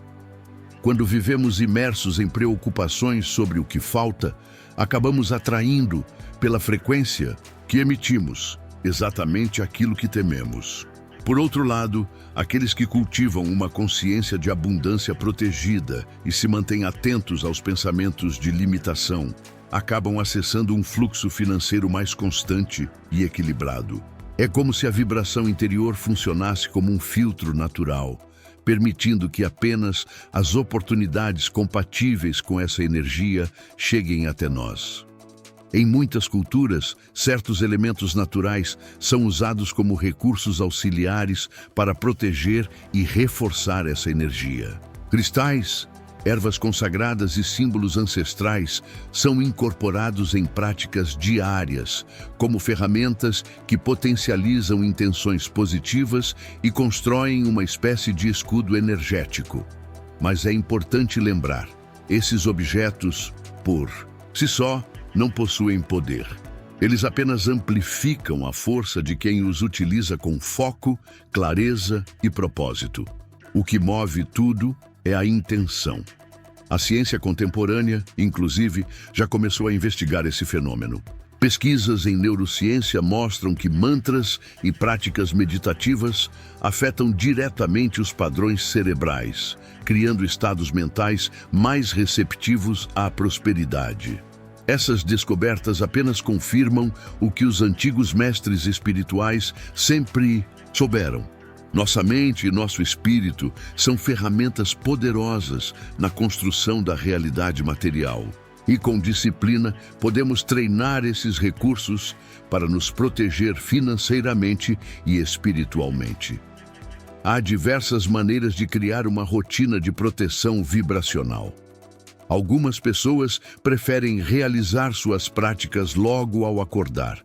Quando vivemos imersos em preocupações sobre o que falta, acabamos atraindo, pela frequência que emitimos, exatamente aquilo que tememos. Por outro lado, aqueles que cultivam uma consciência de abundância protegida e se mantêm atentos aos pensamentos de limitação, acabam acessando um fluxo financeiro mais constante e equilibrado. É como se a vibração interior funcionasse como um filtro natural, permitindo que apenas as oportunidades compatíveis com essa energia cheguem até nós. Em muitas culturas, certos elementos naturais são usados como recursos auxiliares para proteger e reforçar essa energia. Cristais, ervas consagradas e símbolos ancestrais são incorporados em práticas diárias, como ferramentas que potencializam intenções positivas e constroem uma espécie de escudo energético. Mas é importante lembrar, esses objetos, por si só, não possuem poder. Eles apenas amplificam a força de quem os utiliza com foco, clareza e propósito. O que move tudo é a intenção. A ciência contemporânea, inclusive, já começou a investigar esse fenômeno. Pesquisas em neurociência mostram que mantras e práticas meditativas afetam diretamente os padrões cerebrais, criando estados mentais mais receptivos à prosperidade. Essas descobertas apenas confirmam o que os antigos mestres espirituais sempre souberam. Nossa mente e nosso espírito são ferramentas poderosas na construção da realidade material. E com disciplina, podemos treinar esses recursos para nos proteger financeiramente e espiritualmente. Há diversas maneiras de criar uma rotina de proteção vibracional. Algumas pessoas preferem realizar suas práticas logo ao acordar.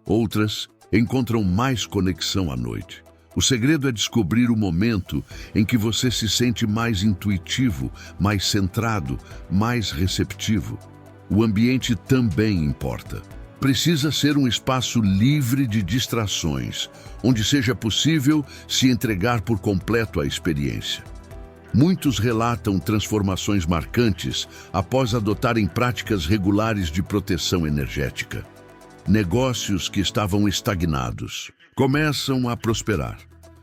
Outras encontram mais conexão à noite. O segredo é descobrir o momento em que você se sente mais intuitivo, mais centrado, mais receptivo. O ambiente também importa. Precisa ser um espaço livre de distrações, onde seja possível se entregar por completo à experiência. Muitos relatam transformações marcantes após adotarem práticas regulares de proteção energética. Negócios que estavam estagnados começam a prosperar.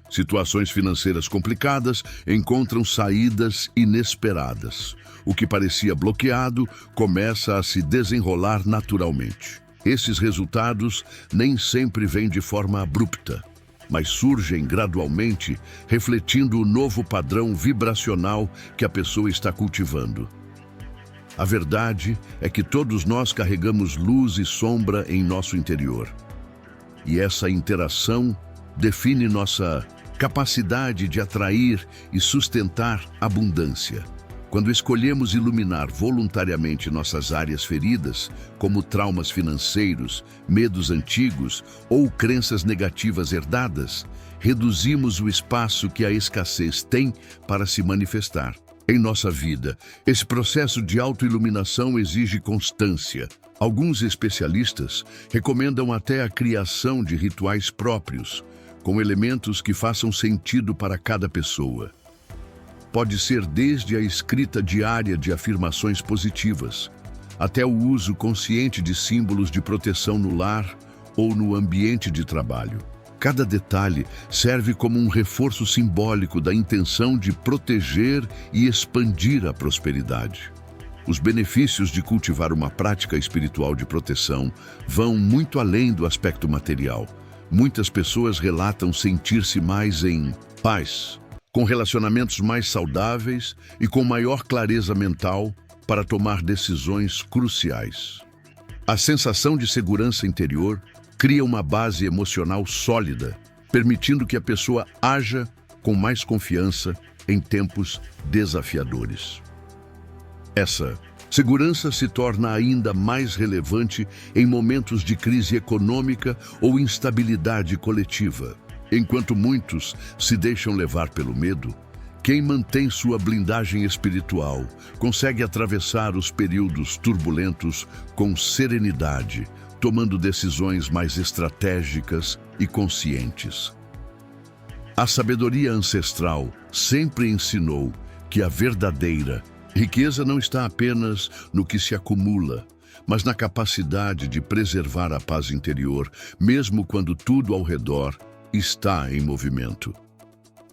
Situações financeiras complicadas encontram saídas inesperadas. O que parecia bloqueado começa a se desenrolar naturalmente. Esses resultados nem sempre vêm de forma abrupta, mas surgem gradualmente, refletindo o novo padrão vibracional que a pessoa está cultivando. A verdade é que todos nós carregamos luz e sombra em nosso interior. E essa interação define nossa capacidade de atrair e sustentar abundância. Quando escolhemos iluminar voluntariamente nossas áreas feridas, como traumas financeiros, medos antigos ou crenças negativas herdadas, reduzimos o espaço que a escassez tem para se manifestar. Em nossa vida, esse processo de autoiluminação exige constância. Alguns especialistas recomendam até a criação de rituais próprios, com elementos que façam sentido para cada pessoa. Pode ser desde a escrita diária de afirmações positivas, até o uso consciente de símbolos de proteção no lar ou no ambiente de trabalho. Cada detalhe serve como um reforço simbólico da intenção de proteger e expandir a prosperidade. Os benefícios de cultivar uma prática espiritual de proteção vão muito além do aspecto material. Muitas pessoas relatam sentir-se mais em paz, com relacionamentos mais saudáveis e com maior clareza mental para tomar decisões cruciais. A sensação de segurança interior cria uma base emocional sólida, permitindo que a pessoa haja com mais confiança em tempos desafiadores. Essa segurança se torna ainda mais relevante em momentos de crise econômica ou instabilidade coletiva. Enquanto muitos se deixam levar pelo medo, quem mantém sua blindagem espiritual consegue atravessar os períodos turbulentos com serenidade, tomando decisões mais estratégicas e conscientes. A sabedoria ancestral sempre ensinou que a verdadeira riqueza não está apenas no que se acumula, mas na capacidade de preservar a paz interior, mesmo quando tudo ao redor está em movimento.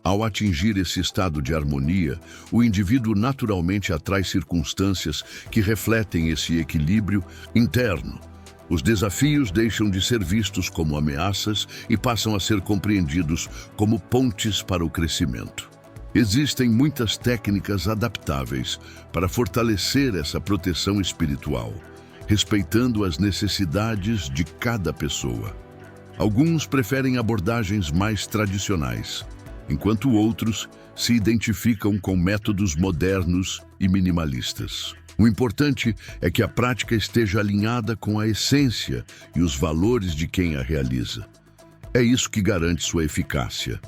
Ao atingir esse estado de harmonia, o indivíduo naturalmente atrai circunstâncias que refletem esse equilíbrio interno. Os desafios deixam de ser vistos como ameaças e passam a ser compreendidos como pontes para o crescimento. Existem muitas técnicas adaptáveis para fortalecer essa proteção espiritual, respeitando as necessidades de cada pessoa. Alguns preferem abordagens mais tradicionais, enquanto outros se identificam com métodos modernos e minimalistas. O importante é que a prática esteja alinhada com a essência e os valores de quem a realiza. É isso que garante sua eficácia.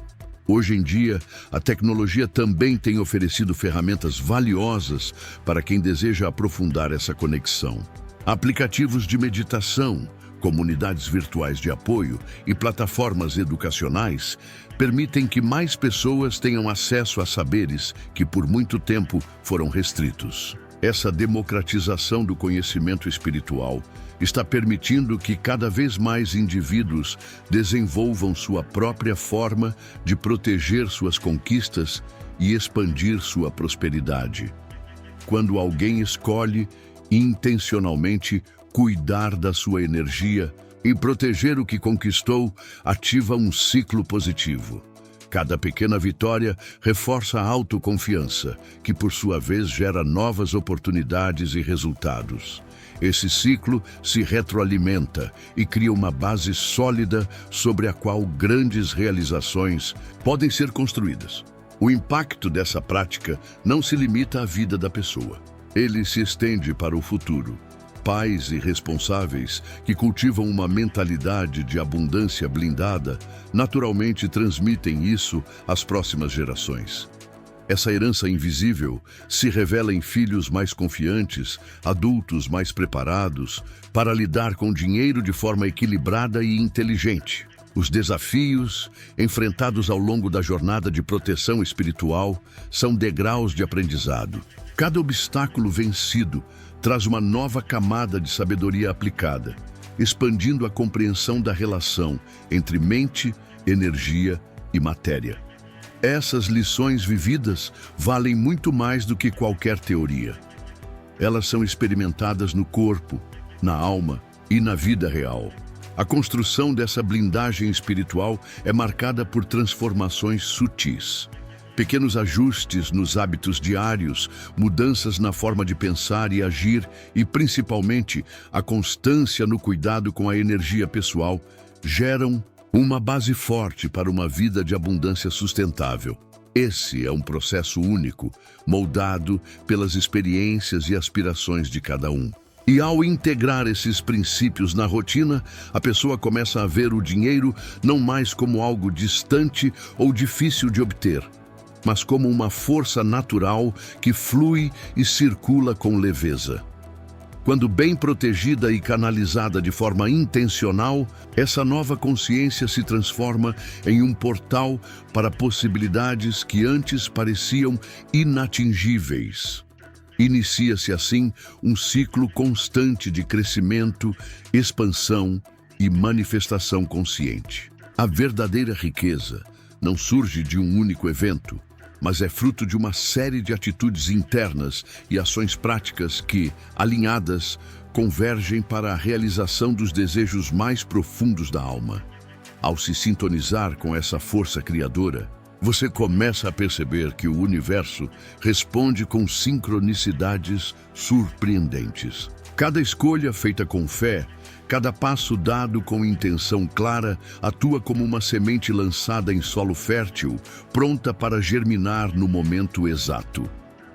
Hoje em dia, a tecnologia também tem oferecido ferramentas valiosas para quem deseja aprofundar essa conexão. Aplicativos de meditação, comunidades virtuais de apoio e plataformas educacionais permitem que mais pessoas tenham acesso a saberes que por muito tempo foram restritos. Essa democratização do conhecimento espiritual está permitindo que cada vez mais indivíduos desenvolvam sua própria forma de proteger suas conquistas e expandir sua prosperidade. Quando alguém escolhe intencionalmente cuidar da sua energia e proteger o que conquistou, ativa um ciclo positivo. Cada pequena vitória reforça a autoconfiança, que por sua vez gera novas oportunidades e resultados. Esse ciclo se retroalimenta e cria uma base sólida sobre a qual grandes realizações podem ser construídas. O impacto dessa prática não se limita à vida da pessoa. Ele se estende para o futuro. Pais e responsáveis que cultivam uma mentalidade de abundância blindada naturalmente transmitem isso às próximas gerações. Essa herança invisível se revela em filhos mais confiantes, adultos mais preparados para lidar com o dinheiro de forma equilibrada e inteligente. Os desafios enfrentados ao longo da jornada de proteção espiritual são degraus de aprendizado. Cada obstáculo vencido traz uma nova camada de sabedoria aplicada, expandindo a compreensão da relação entre mente, energia e matéria. Essas lições vividas valem muito mais do que qualquer teoria. Elas são experimentadas no corpo, na alma e na vida real. A construção dessa blindagem espiritual é marcada por transformações sutis. Pequenos ajustes nos hábitos diários, mudanças na forma de pensar e agir e, principalmente, a constância no cuidado com a energia pessoal geram uma base forte para uma vida de abundância sustentável. Esse é um processo único, moldado pelas experiências e aspirações de cada um. E ao integrar esses princípios na rotina, a pessoa começa a ver o dinheiro não mais como algo distante ou difícil de obter, mas como uma força natural que flui e circula com leveza. Quando bem protegida e canalizada de forma intencional, essa nova consciência se transforma em um portal para possibilidades que antes pareciam inatingíveis. Inicia-se assim um ciclo constante de crescimento, expansão e manifestação consciente. A verdadeira riqueza não surge de um único evento, mas é fruto de uma série de atitudes internas e ações práticas que, alinhadas, convergem para a realização dos desejos mais profundos da alma. Ao se sintonizar com essa força criadora, você começa a perceber que o universo responde com sincronicidades surpreendentes. Cada escolha feita com fé, cada passo dado com intenção clara, atua como uma semente lançada em solo fértil, pronta para germinar no momento exato.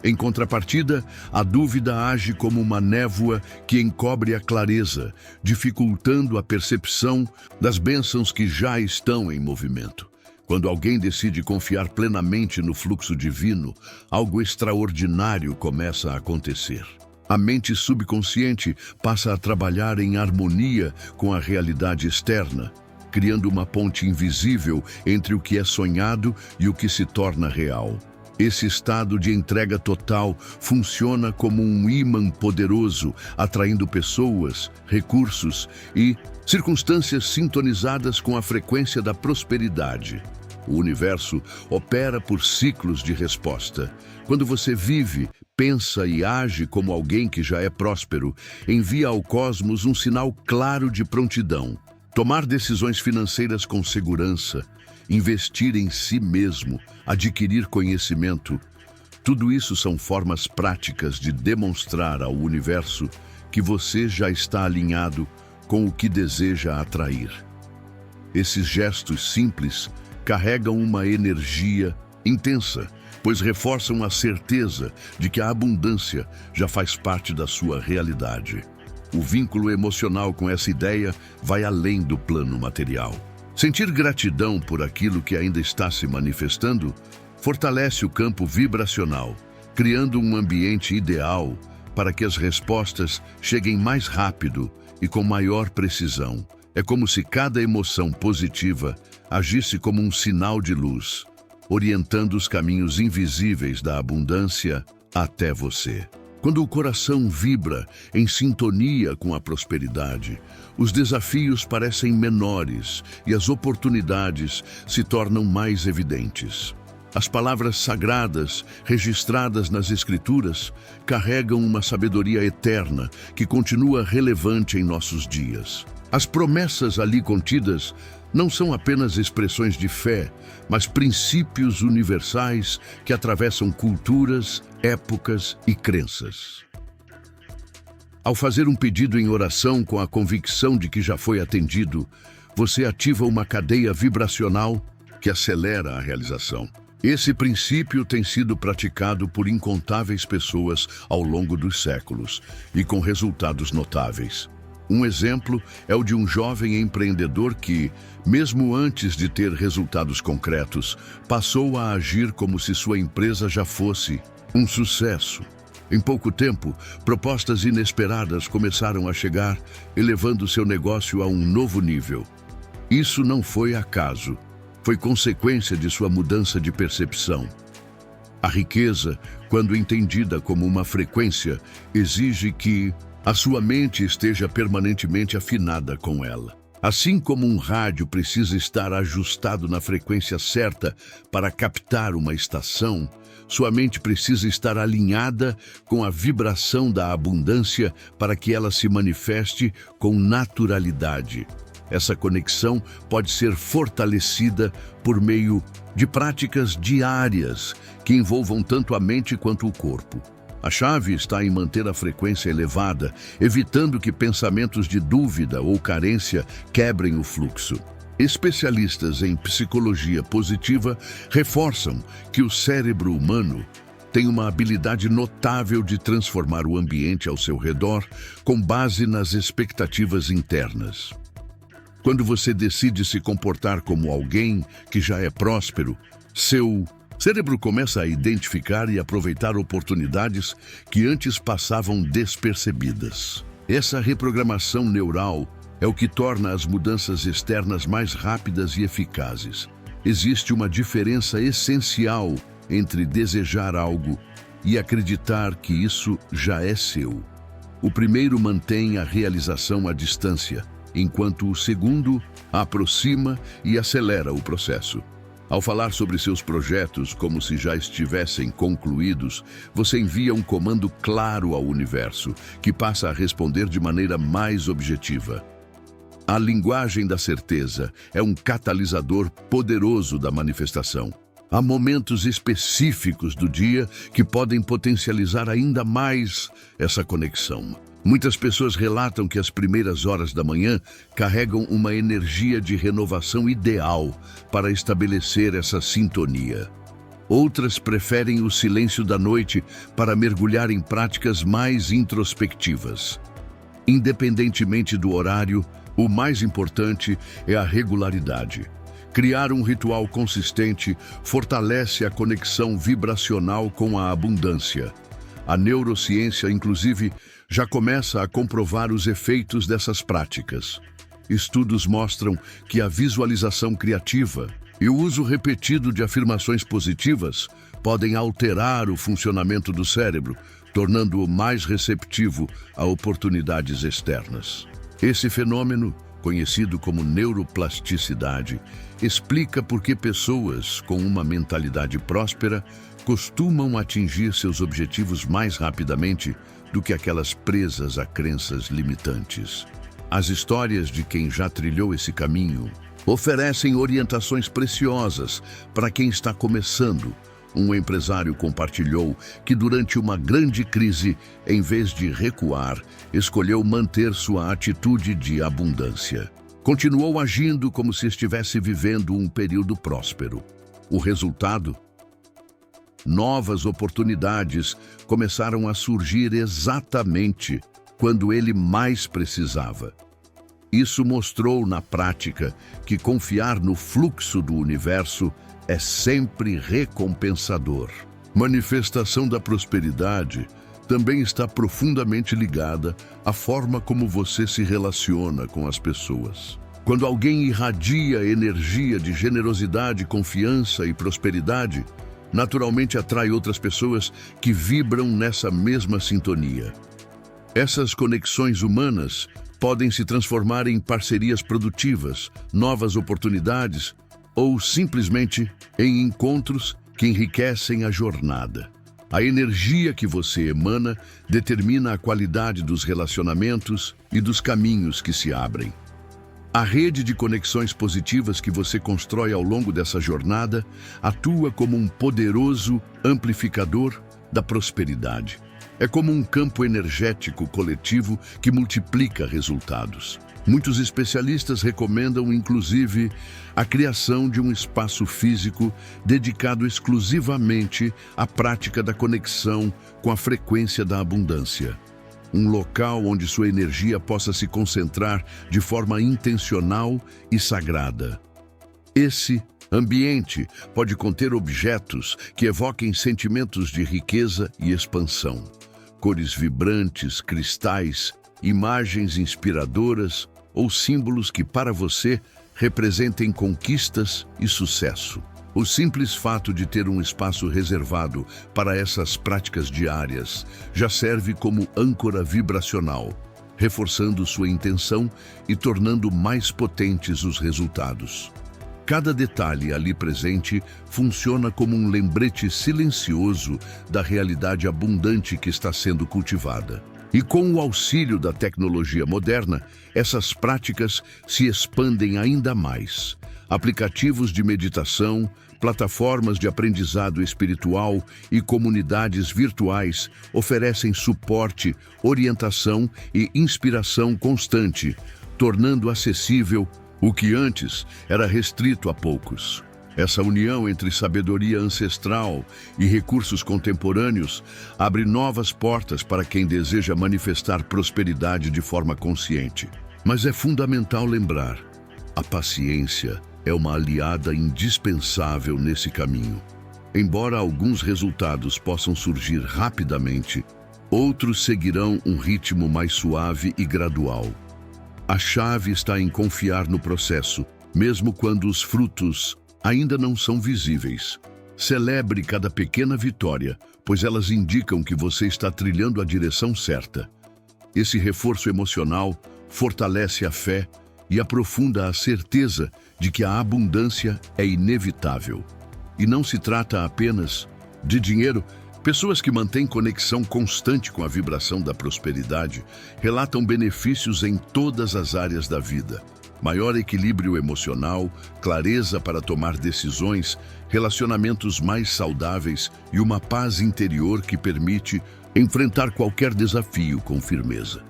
Em contrapartida, a dúvida age como uma névoa que encobre a clareza, dificultando a percepção das bênçãos que já estão em movimento. Quando alguém decide confiar plenamente no fluxo divino, algo extraordinário começa a acontecer. A mente subconsciente passa a trabalhar em harmonia com a realidade externa, criando uma ponte invisível entre o que é sonhado e o que se torna real. Esse estado de entrega total funciona como um ímã poderoso, atraindo pessoas, recursos e circunstâncias sintonizadas com a frequência da prosperidade. O universo opera por ciclos de resposta. Quando você vive, pensa e age como alguém que já é próspero, envia ao cosmos um sinal claro de prontidão. Tomar decisões financeiras com segurança, investir em si mesmo, adquirir conhecimento, tudo isso são formas práticas de demonstrar ao universo que você já está alinhado com o que deseja atrair. Esses gestos simples carregam uma energia intensa, pois reforçam a certeza de que a abundância já faz parte da sua realidade. O vínculo emocional com essa ideia vai além do plano material. Sentir gratidão por aquilo que ainda está se manifestando fortalece o campo vibracional, criando um ambiente ideal para que as respostas cheguem mais rápido e com maior precisão. É como se cada emoção positiva agisse como um sinal de luz, orientando os caminhos invisíveis da abundância até você. Quando o coração vibra em sintonia com a prosperidade, os desafios parecem menores e as oportunidades se tornam mais evidentes. As palavras sagradas, registradas nas Escrituras, carregam uma sabedoria eterna que continua relevante em nossos dias. As promessas ali contidas não são apenas expressões de fé, mas princípios universais que atravessam culturas, épocas e crenças. Ao fazer um pedido em oração com a convicção de que já foi atendido, você ativa uma cadeia vibracional que acelera a realização. Esse princípio tem sido praticado por incontáveis pessoas ao longo dos séculos e com resultados notáveis. Um exemplo é o de um jovem empreendedor que, mesmo antes de ter resultados concretos, passou a agir como se sua empresa já fosse um sucesso. Em pouco tempo, propostas inesperadas começaram a chegar, elevando seu negócio a um novo nível. Isso não foi acaso, foi consequência de sua mudança de percepção. A riqueza, quando entendida como uma frequência, exige que a sua mente esteja permanentemente afinada com ela. Assim como um rádio precisa estar ajustado na frequência certa para captar uma estação, sua mente precisa estar alinhada com a vibração da abundância para que ela se manifeste com naturalidade. Essa conexão pode ser fortalecida por meio de práticas diárias que envolvam tanto a mente quanto o corpo. A chave está em manter a frequência elevada, evitando que pensamentos de dúvida ou carência quebrem o fluxo. Especialistas em psicologia positiva reforçam que o cérebro humano tem uma habilidade notável de transformar o ambiente ao seu redor com base nas expectativas internas. Quando você decide se comportar como alguém que já é próspero, seu cérebro começa a identificar e aproveitar oportunidades que antes passavam despercebidas. Essa reprogramação neural é o que torna as mudanças externas mais rápidas e eficazes. Existe uma diferença essencial entre desejar algo e acreditar que isso já é seu. O primeiro mantém a realização à distância, enquanto o segundo aproxima e acelera o processo. Ao falar sobre seus projetos como se já estivessem concluídos, você envia um comando claro ao universo, que passa a responder de maneira mais objetiva. A linguagem da certeza é um catalisador poderoso da manifestação. Há momentos específicos do dia que podem potencializar ainda mais essa conexão. Muitas pessoas relatam que as primeiras horas da manhã carregam uma energia de renovação ideal para estabelecer essa sintonia. Outras preferem o silêncio da noite para mergulhar em práticas mais introspectivas. Independentemente do horário, o mais importante é a regularidade. Criar um ritual consistente fortalece a conexão vibracional com a abundância. A neurociência, inclusive, já começa a comprovar os efeitos dessas práticas. Estudos mostram que a visualização criativa e o uso repetido de afirmações positivas podem alterar o funcionamento do cérebro, tornando-o mais receptivo a oportunidades externas. Esse fenômeno, conhecido como neuroplasticidade, explica por que pessoas com uma mentalidade próspera costumam atingir seus objetivos mais rapidamente do que aquelas presas a crenças limitantes. As histórias de quem já trilhou esse caminho oferecem orientações preciosas para quem está começando. Um empresário compartilhou que durante uma grande crise, em vez de recuar, escolheu manter sua atitude de abundância. Continuou agindo como se estivesse vivendo um período próspero. O resultado? Novas oportunidades começaram a surgir exatamente quando ele mais precisava. Isso mostrou na prática que confiar no fluxo do universo é sempre recompensador. Manifestação da prosperidade também está profundamente ligada à forma como você se relaciona com as pessoas. Quando alguém irradia energia de generosidade, confiança e prosperidade, naturalmente atrai outras pessoas que vibram nessa mesma sintonia. Essas conexões humanas podem se transformar em parcerias produtivas, novas oportunidades ou simplesmente em encontros que enriquecem a jornada. A energia que você emana determina a qualidade dos relacionamentos e dos caminhos que se abrem. A rede de conexões positivas que você constrói ao longo dessa jornada atua como um poderoso amplificador da prosperidade. É como um campo energético coletivo que multiplica resultados. Muitos especialistas recomendam, inclusive, a criação de um espaço físico dedicado exclusivamente à prática da conexão com a frequência da abundância. Um local onde sua energia possa se concentrar de forma intencional e sagrada. Esse ambiente pode conter objetos que evoquem sentimentos de riqueza e expansão. Cores vibrantes, cristais, imagens inspiradoras ou símbolos que para você representem conquistas e sucesso. O simples fato de ter um espaço reservado para essas práticas diárias já serve como âncora vibracional, reforçando sua intenção e tornando mais potentes os resultados. Cada detalhe ali presente funciona como um lembrete silencioso da realidade abundante que está sendo cultivada. E com o auxílio da tecnologia moderna, essas práticas se expandem ainda mais. Aplicativos de meditação, plataformas de aprendizado espiritual e comunidades virtuais oferecem suporte, orientação e inspiração constante, tornando acessível o que antes era restrito a poucos. Essa união entre sabedoria ancestral e recursos contemporâneos abre novas portas para quem deseja manifestar prosperidade de forma consciente. Mas é fundamental lembrar: a paciência é uma aliada indispensável nesse caminho. Embora alguns resultados possam surgir rapidamente, outros seguirão um ritmo mais suave e gradual. A chave está em confiar no processo, mesmo quando os frutos ainda não são visíveis. Celebre cada pequena vitória, pois elas indicam que você está trilhando a direção certa. Esse reforço emocional fortalece a fé e aprofunda a certeza de que a abundância é inevitável. E não se trata apenas de dinheiro. Pessoas que mantêm conexão constante com a vibração da prosperidade relatam benefícios em todas as áreas da vida. Maior equilíbrio emocional, clareza para tomar decisões, relacionamentos mais saudáveis e uma paz interior que permite enfrentar qualquer desafio com firmeza.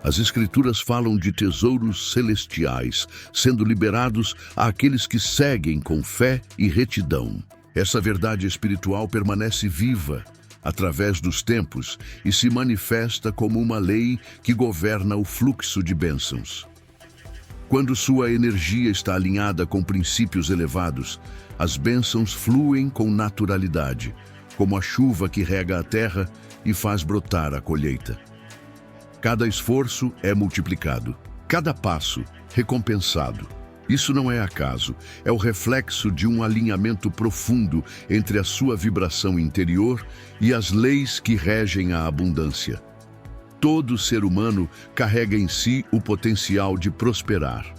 As Escrituras falam de tesouros celestiais sendo liberados àqueles que seguem com fé e retidão. Essa verdade espiritual permanece viva através dos tempos e se manifesta como uma lei que governa o fluxo de bênçãos. Quando sua energia está alinhada com princípios elevados, as bênçãos fluem com naturalidade, como a chuva que rega a terra e faz brotar a colheita. Cada esforço é multiplicado, cada passo recompensado. Isso não é acaso, é o reflexo de um alinhamento profundo entre a sua vibração interior e as leis que regem a abundância. Todo ser humano carrega em si o potencial de prosperar,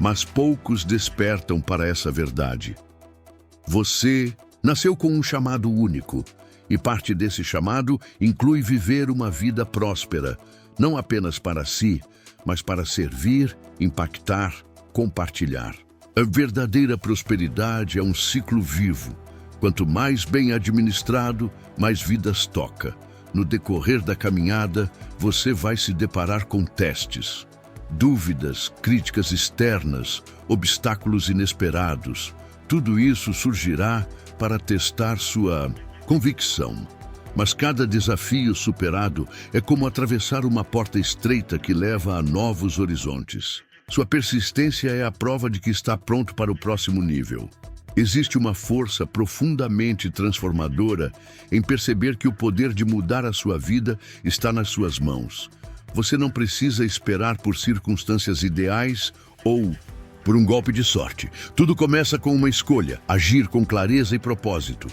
mas poucos despertam para essa verdade. Você nasceu com um chamado único, e parte desse chamado inclui viver uma vida próspera, não apenas para si, mas para servir, impactar, compartilhar. A verdadeira prosperidade é um ciclo vivo. Quanto mais bem administrado, mais vidas toca. No decorrer da caminhada, você vai se deparar com testes, dúvidas, críticas externas, obstáculos inesperados. Tudo isso surgirá para testar sua convicção. Mas cada desafio superado é como atravessar uma porta estreita que leva a novos horizontes. Sua persistência é a prova de que está pronto para o próximo nível. Existe uma força profundamente transformadora em perceber que o poder de mudar a sua vida está nas suas mãos. Você não precisa esperar por circunstâncias ideais ou por um golpe de sorte. Tudo começa com uma escolha: agir com clareza e propósito.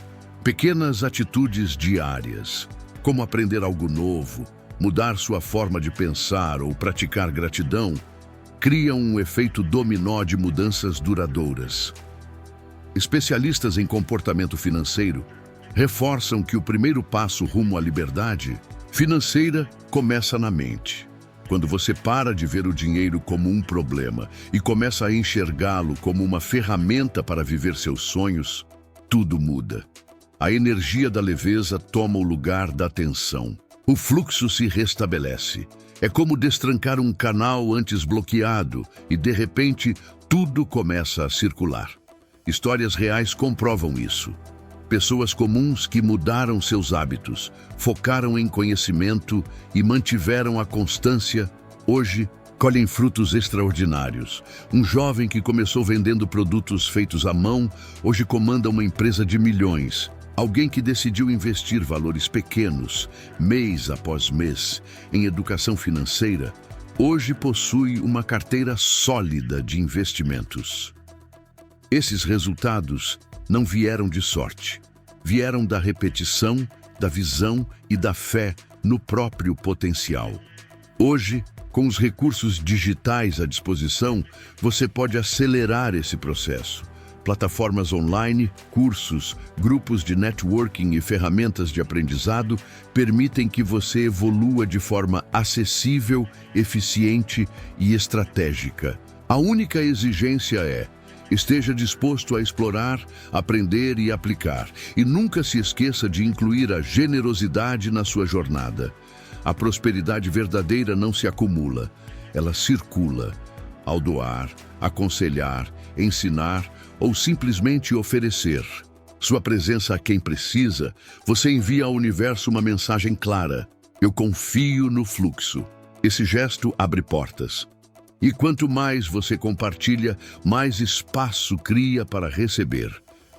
Pequenas atitudes diárias, como aprender algo novo, mudar sua forma de pensar ou praticar gratidão, criam um efeito dominó de mudanças duradouras. Especialistas em comportamento financeiro reforçam que o primeiro passo rumo à liberdade financeira começa na mente. Quando você para de ver o dinheiro como um problema e começa a enxergá-lo como uma ferramenta para viver seus sonhos, tudo muda. A energia da leveza toma o lugar da tensão. O fluxo se restabelece. É como destrancar um canal antes bloqueado e, de repente, tudo começa a circular. Histórias reais comprovam isso. Pessoas comuns que mudaram seus hábitos, focaram em conhecimento e mantiveram a constância, hoje colhem frutos extraordinários. Um jovem que começou vendendo produtos feitos à mão, hoje comanda uma empresa de milhões. Alguém que decidiu investir valores pequenos, mês após mês, em educação financeira, hoje possui uma carteira sólida de investimentos. Esses resultados não vieram de sorte. Vieram da repetição, da visão e da fé no próprio potencial. Hoje, com os recursos digitais à disposição, você pode acelerar esse processo. Plataformas online, cursos, grupos de networking e ferramentas de aprendizado permitem que você evolua de forma acessível, eficiente e estratégica. A única exigência é: esteja disposto a explorar, aprender e aplicar. E nunca se esqueça de incluir a generosidade na sua jornada. A prosperidade verdadeira não se acumula, ela circula. Ao doar, aconselhar, ensinar ou simplesmente oferecer sua presença a quem precisa, você envia ao universo uma mensagem clara: eu confio no fluxo. Esse gesto abre portas. E quanto mais você compartilha, mais espaço cria para receber.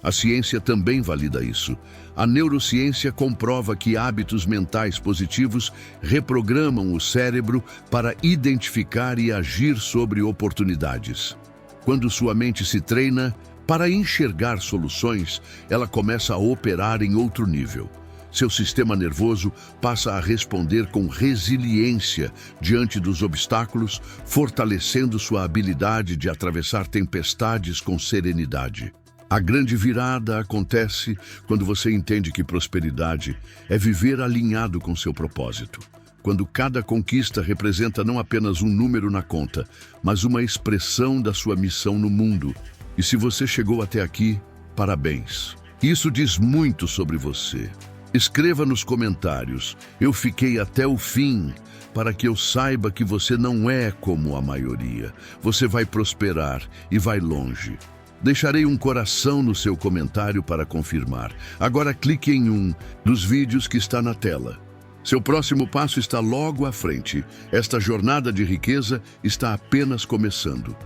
A ciência também valida isso. A neurociência comprova que hábitos mentais positivos reprogramam o cérebro para identificar e agir sobre oportunidades. Quando sua mente se treina para enxergar soluções, ela começa a operar em outro nível. Seu sistema nervoso passa a responder com resiliência diante dos obstáculos, fortalecendo sua habilidade de atravessar tempestades com serenidade. A grande virada acontece quando você entende que prosperidade é viver alinhado com seu propósito. Quando cada conquista representa não apenas um número na conta, mas uma expressão da sua missão no mundo. E se você chegou até aqui, parabéns. Isso diz muito sobre você. Escreva nos comentários: eu fiquei até o fim, para que eu saiba que você não é como a maioria. Você vai prosperar e vai longe. Deixarei um coração no seu comentário para confirmar. Agora clique em um dos vídeos que está na tela. Seu próximo passo está logo à frente. Esta jornada de riqueza está apenas começando.